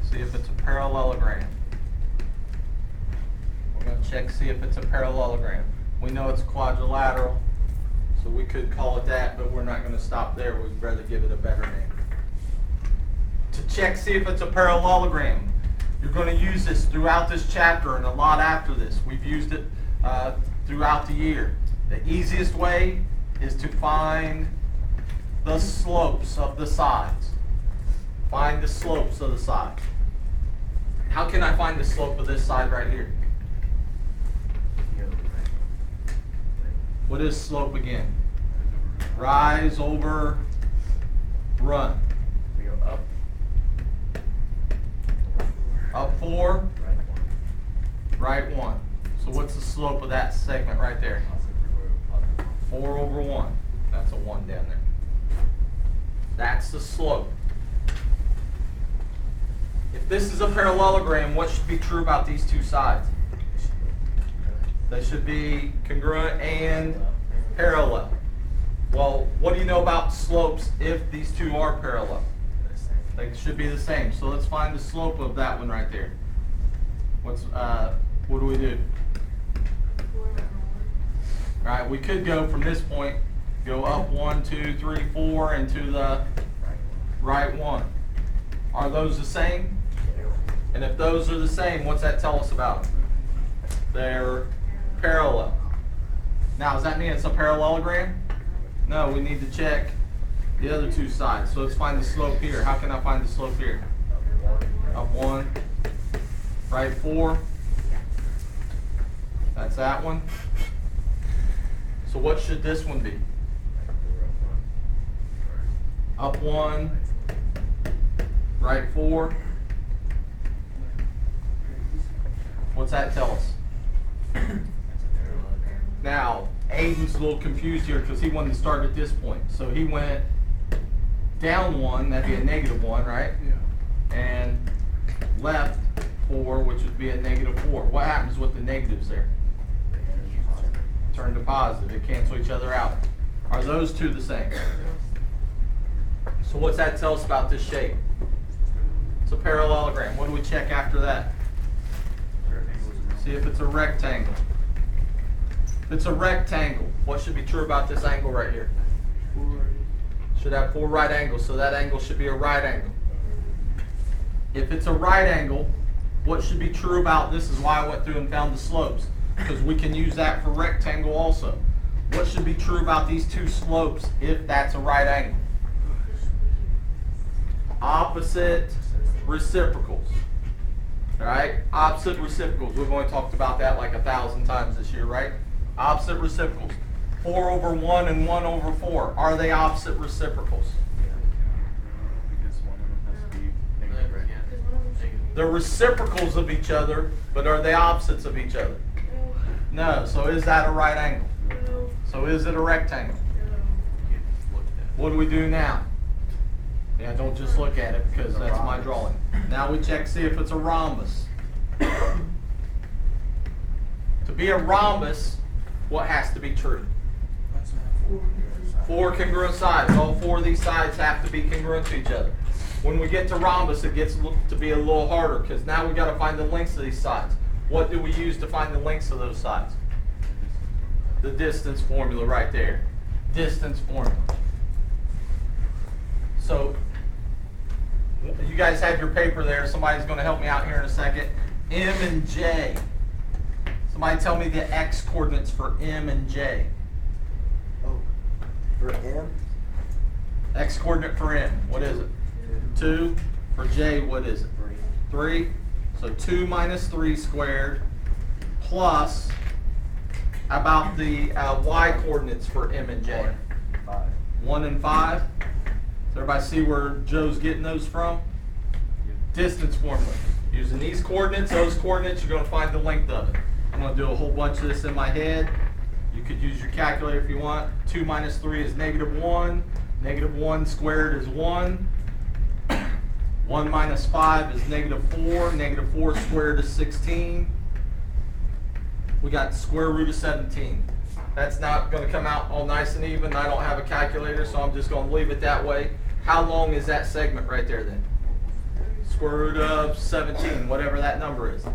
See if it's a parallelogram. We're going to check, see if it's a parallelogram. We know it's quadrilateral, so we could call it that, but we're not going to stop there. We'd rather give it a better name. To check, see if it's a parallelogram, you're going to use this throughout this chapter and a lot after this. We've used it throughout the year. The easiest way is to find the slopes of the sides. Find the slopes of the sides. How can I find the slope of this side right here? What is slope again? Rise over run. We go up. Up 4, right 1. So what's the slope of that segment right there? 4 over 1. That's a 1 down there. That's the slope. If this is a parallelogram, what should be true about these two sides? They should be congruent and parallel. Well, what do you know about slopes if these two are parallel? They should be the same. So let's find the slope of that one right there. What do we do? All right, we could go from this point, go up 1, 2, 3, 4, and to the right 1. Are those the same? And if those are the same, what's that tell us about them? They're parallel. Now, does that mean it's a parallelogram? No, we need to check the other two sides. So let's find the slope here. How can I find the slope here? Up 1, right 4. That's that one. So what should this one be? Up 1, right 4. What's that tell us? Now, Aiden's a little confused here because he wanted to start at this point. So he went down 1, that'd be a -1, right? Yeah. And left 4, which would be a -4. What happens with the negatives there? Turn to positive. They cancel each other out. Are those two the same? So what's that tell us about this shape? It's a parallelogram. What do we check after that? See if it's a rectangle. If it's a rectangle, what should be true about this angle right here? Should have 4 right angles, so that angle should be a right angle. If it's a right angle, what should be true about this is why I went through and found the slopes, because we can use that for rectangle also. What should be true about these two slopes if that's a right angle? Opposite reciprocals. Alright? Opposite reciprocals. We've only talked about that like 1,000 times this year, right? Opposite reciprocals. 4 over 1 and 1 over 4. Are they opposite reciprocals? Because one of them has to be negative, right? They're reciprocals of each other, but are they opposites of each other? No. So is that a right angle? No. So is it a rectangle? No. What do we do now? Yeah, don't just look at it because that's my drawing. Now we check see if it's a rhombus. To be a rhombus, what has to be true? 4 congruent sides. All 4 of these sides have to be congruent to each other. When we get to rhombus, it gets to be a little harder because now we've got to find the lengths of these sides. What do we use to find the lengths of those sides? The distance formula right there. Distance formula. So, you guys have your paper there. Somebody's going to help me out here in a second. M and J. Somebody tell me the x coordinates for M and J. Oh, for M? X coordinate for M, what is it? 2. For J, what is it? 3. So 2 minus 3 squared plus, how about the y coordinates for M and J? 5. 1 and 5. Does everybody see where Joe's getting those from? Distance formula. Using these coordinates, those coordinates, you're going to find the length of it. I'm going to do a whole bunch of this in my head. You could use your calculator if you want. 2 minus 3 is -1. -1 squared is 1. 1 minus 5 is -4. -4 squared is 16. We got the square root of 17. That's not going to come out all nice and even. I don't have a calculator, so I'm just going to leave it that way. How long is that segment right there then? Square root of 17, whatever that number is.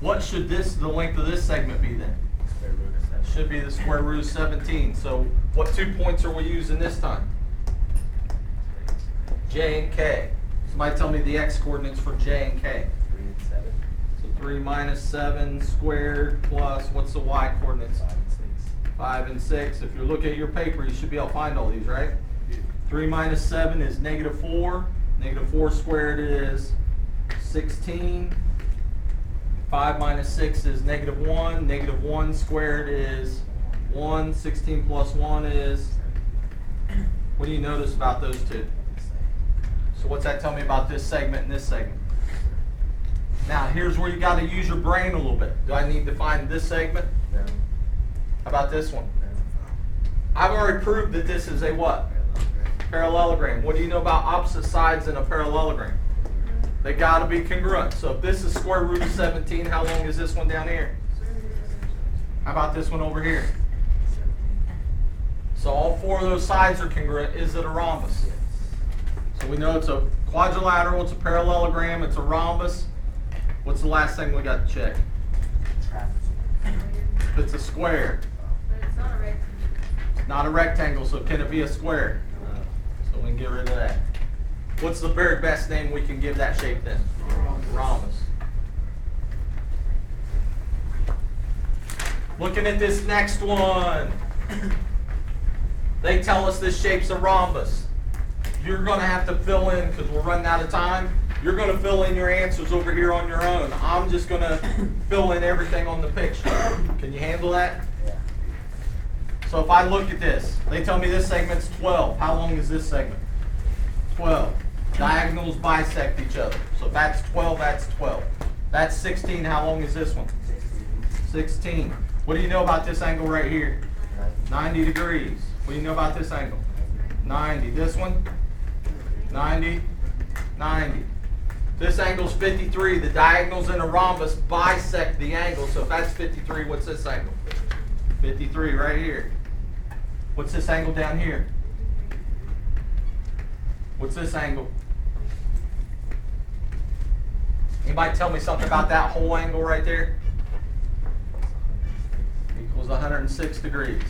What should the length of this segment be then? Square root of 7. Should be the square root of 17. So what 2 points are we using this time? J and K. Somebody tell me the x coordinates for J and K. 3 and 7. So 3 minus 7 squared plus, what's the y coordinates? 5 and 6. 5 and 6. If you look at your paper, you should be able to find all these, right? 3 minus 7 is -4. -4 squared is 16. 5 minus 6 is -1. -1 squared is 1. 16 plus 1 is... What do you notice about those two? So what's that tell me about this segment and this segment? Now, here's where you got to use your brain a little bit. Do I need to find this segment? No. How about this one? No. I've already proved that this is a what? Parallelogram. What do you know about opposite sides in a parallelogram? They got to be congruent. So if this is square root of 17, how long is this one down here? How about this one over here? So all 4 of those sides are congruent. Is it a rhombus? So we know it's a quadrilateral, it's a parallelogram, it's a rhombus. What's the last thing we got to check? If it's a square. But it's not a rectangle. It's not a rectangle, so can it be a square? So we can get rid of that. What's the very best name we can give that shape then? Rhombus. Looking at this next one. They tell us this shape's a rhombus. You're going to have to fill in, because we're running out of time, you're going to fill in your answers over here on your own. I'm just going to fill in everything on the picture. Can you handle that? Yeah. So if I look at this, they tell me this segment's 12. How long is this segment? 12. Diagonals bisect each other. So if that's 12, that's 12. That's 16. How long is this one? 16. What do you know about this angle right here? 90 degrees. What do you know about this angle? 90. This one? 90. 90. This angle's 53. The diagonals in a rhombus bisect the angle. So if that's 53, what's this angle? 53 right here. What's this angle down here? What's this angle? Anybody tell me something about that whole angle right there? Equals 106 degrees.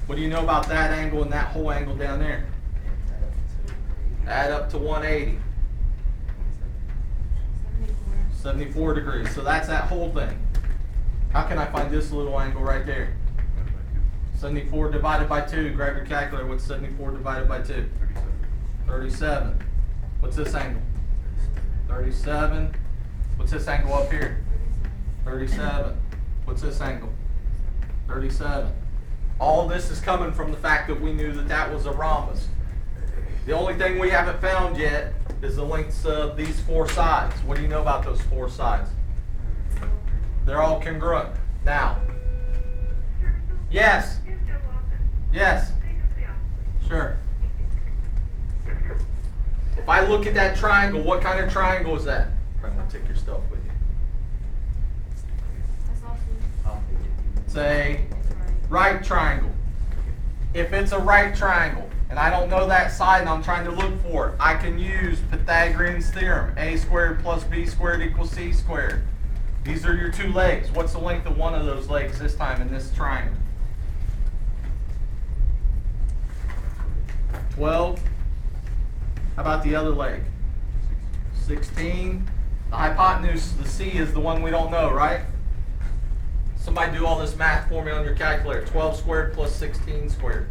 What do you know about that angle and that whole angle down there? Add up to 180. 74 degrees. So that's that whole thing. How can I find this little angle right there? 74 divided by 2. Grab your calculator. What's 74 divided by 2? 37. What's this angle? 37. What's this angle up here? 37. What's this angle? 37. All this is coming from the fact that we knew that that was a rhombus. The only thing we haven't found yet is the lengths of these four sides. What do you know about those four sides? They're all congruent. Now, yes. Yes. Sure. If I look at that triangle, what kind of triangle is that? I'm going to take your stuff with you. It's a right triangle. If it's a right triangle, and I don't know that side and I'm trying to look for it, I can use Pythagorean's theorem. A squared plus b squared equals c squared. These are your two legs. What's the length of one of those legs this time in this triangle? 12. How about the other leg? 16. The hypotenuse, the c, is the one we don't know, right? Somebody do all this math for me on your calculator. 12 squared plus 16 squared.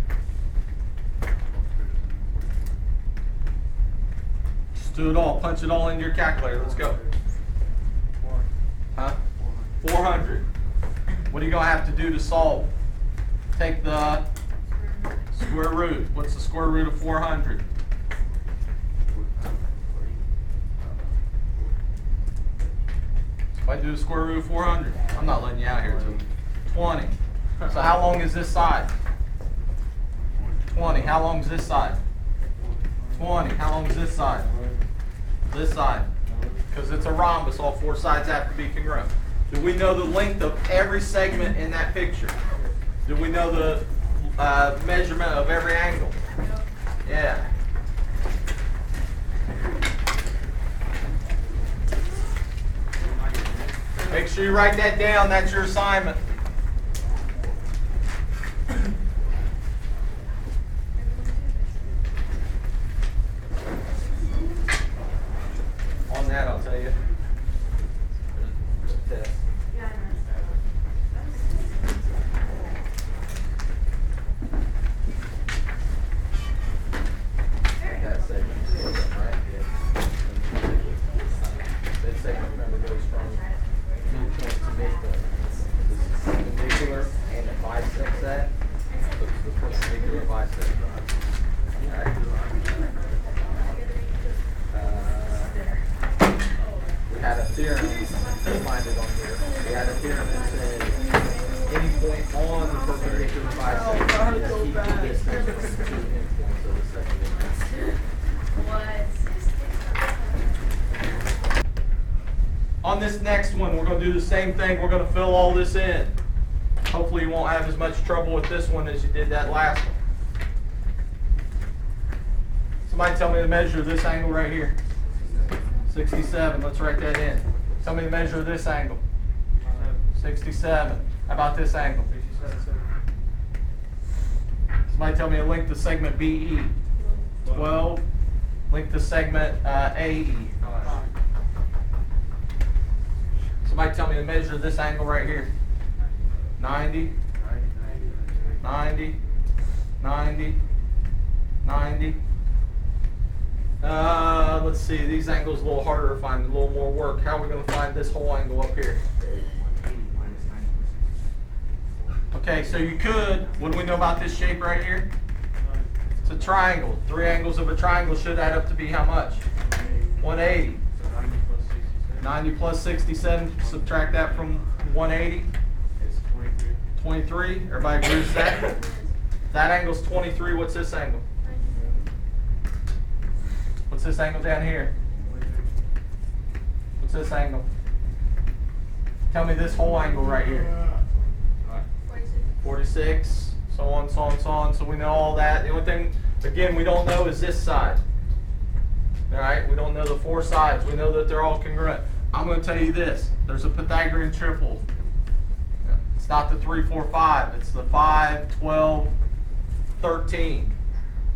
Just do it all. Punch it all into your calculator. Let's go. Huh? 400. What are you going to have to do to solve? Take the square root. What's the square root of 400? If I do the square root of 400, I'm not letting you out here until 20. So how long is this side? 20. How long is this side? 20. How long is this side? This side. Because it's a rhombus, all four sides have to be congruent. Do we know the length of every segment in that picture? Do we know the measurement of every angle? Yeah. Make sure you write that down. That's your assignment. On that, I'll tell you. Test. That segment is right. That segment, remember, goes from midpoint to midpoint. This is perpendicular and it bisects that. So it's the perpendicular bisect. Alright. We had a theorem, you'll find it on here. We had a theorem that said any point on the perpendicular bisect is equal distance from two endpoints of the second endpoint. On this next one, we're going to do the same thing. We're going to fill all this in. Hopefully you won't have as much trouble with this one as you did that last one. Somebody tell me the measure of this angle right here. 67. Let's write that in. Tell me the measure of this angle. 67. How about this angle? Somebody tell me the length of segment BE. 12. Length of segment AE. Somebody tell me the measure of this angle right here. 90. 90. 90. 90. Let's see. These angles a little harder to find, a little more work. How are we going to find this whole angle up here? Okay, so you could, what do we know about this shape right here? It's a triangle. Three angles of a triangle should add up to be how much? 180. 90 plus 67, subtract that from 180. 23. Everybody agrees with that? That angle's 23. What's this angle? What's this angle down here? What's this angle? Tell me this whole angle right here. 46. So on, so on, so on. So we know all that. The only thing, again, we don't know is this side. All right? We don't know the four sides. We know that they're all congruent. I'm going to tell you this. There's a Pythagorean triple. It's not the 3, 4, 5. It's the 5, 12, 13.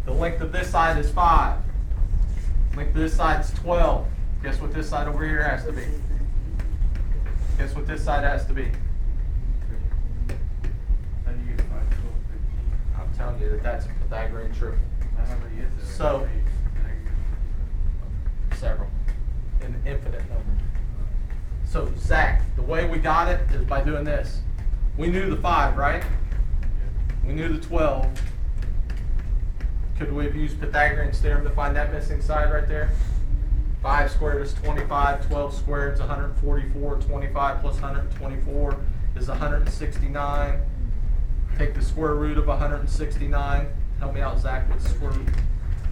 The length of this side is 5. The length of this side is 12. Guess what this side over here has to be? Guess what this side has to be? How do you get 5, 12, 13? I'm telling you that that's a Pythagorean triple. How many is there? So- Several. An infinite number. So, Zach, the way we got it is by doing this. We knew the 5, right? We knew the 12. Could we have used Pythagorean's theorem to find that missing side right there? 5 squared is 25, 12 squared is 144, 25 plus 124 is 169. Take the square root of 169. Help me out, Zach, what's the square root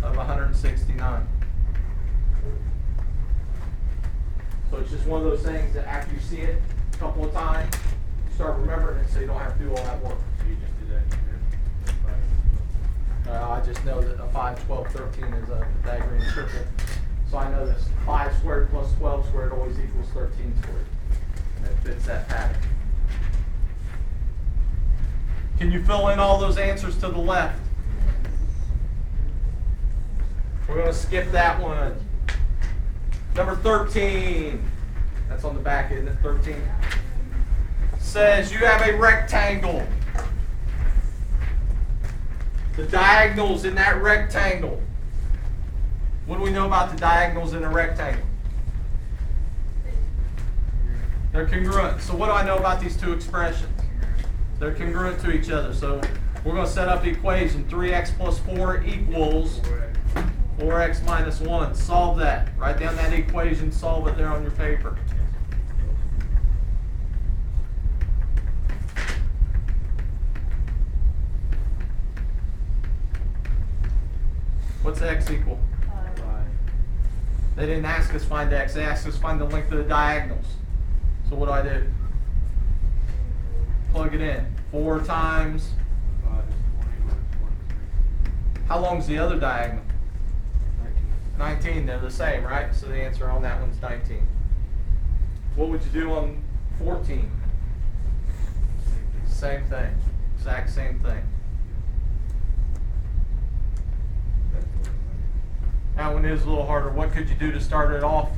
of 169? So it's just one of those things that after you see it a couple of times, you start remembering it so you don't have to do all that work. So you just did that here? I just know that a 5, 12, 13 is a Pythagorean triple. So I know this 5 squared plus 12 squared always equals 13 squared. And it fits that pattern. Can you fill in all those answers to the left? We're going to skip that one. Number 13. That's on the back, isn't it? 13. Says you have a rectangle. The diagonals in that rectangle. What do we know about the diagonals in a rectangle? They're congruent. So what do I know about these two expressions? They're congruent to each other. So we're going to set up the equation. 3x plus 4 equals 4x minus 1. Solve that. Write down that equation. Solve it there on your paper. What's x equal? They didn't ask us find x. They asked us find the length of the diagonals. So what do? Plug it in. 4 times. 5 is 20, 1 is 1. How long is the other diagonal? 19. They're the same, right? So the answer on that one's 19. What would you do on 14? Same thing. Exact same thing. That one is a little harder. What could you do to start it off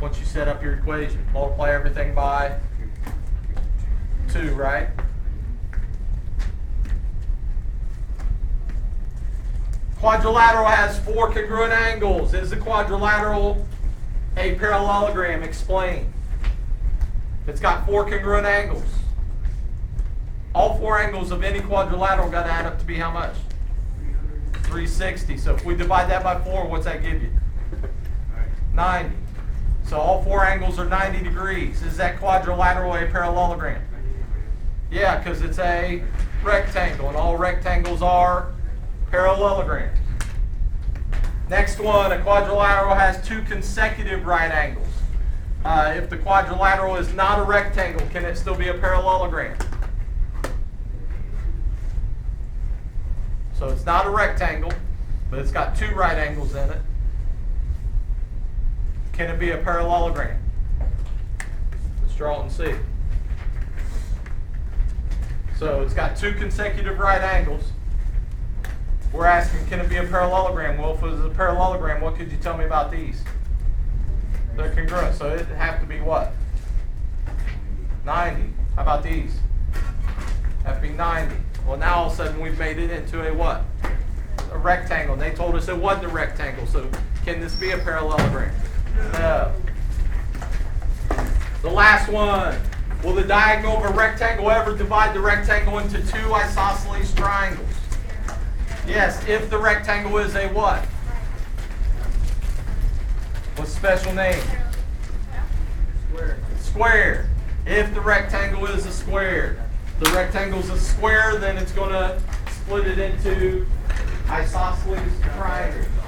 once you set up your equation? Multiply everything by 2, right? Quadrilateral has 4 congruent angles. Is the quadrilateral a parallelogram? Explain. It's got 4 congruent angles. All 4 angles of any quadrilateral got to add up to be how much? 360. So if we divide that by 4, what's that give you? 90. So all 4 angles are 90 degrees. Is that quadrilateral a parallelogram? Yeah, because it's a rectangle, and all rectangles are parallelograms. Next one, a quadrilateral has 2 consecutive right angles. If the quadrilateral is not a rectangle, can it still be a parallelogram? So it's not a rectangle, but it's got 2 right angles in it. Can it be a parallelogram? Let's draw it and see. So it's got 2 consecutive right angles. We're asking, can it be a parallelogram? Well, if it was a parallelogram, what could you tell me about these? They're congruent, so it'd have to be what? 90. How about these? Have to be 90. Well, now all of a sudden we've made it into a what? A rectangle. And they told us it wasn't a rectangle, so can this be a parallelogram? No. The last one. Will the diagonal of a rectangle ever divide the rectangle into 2 isosceles triangles? Yes, if the rectangle is a what? What's the special name? Square. Square. If the rectangle is a square. The rectangle is a square, then it's going to split it into isosceles triangles.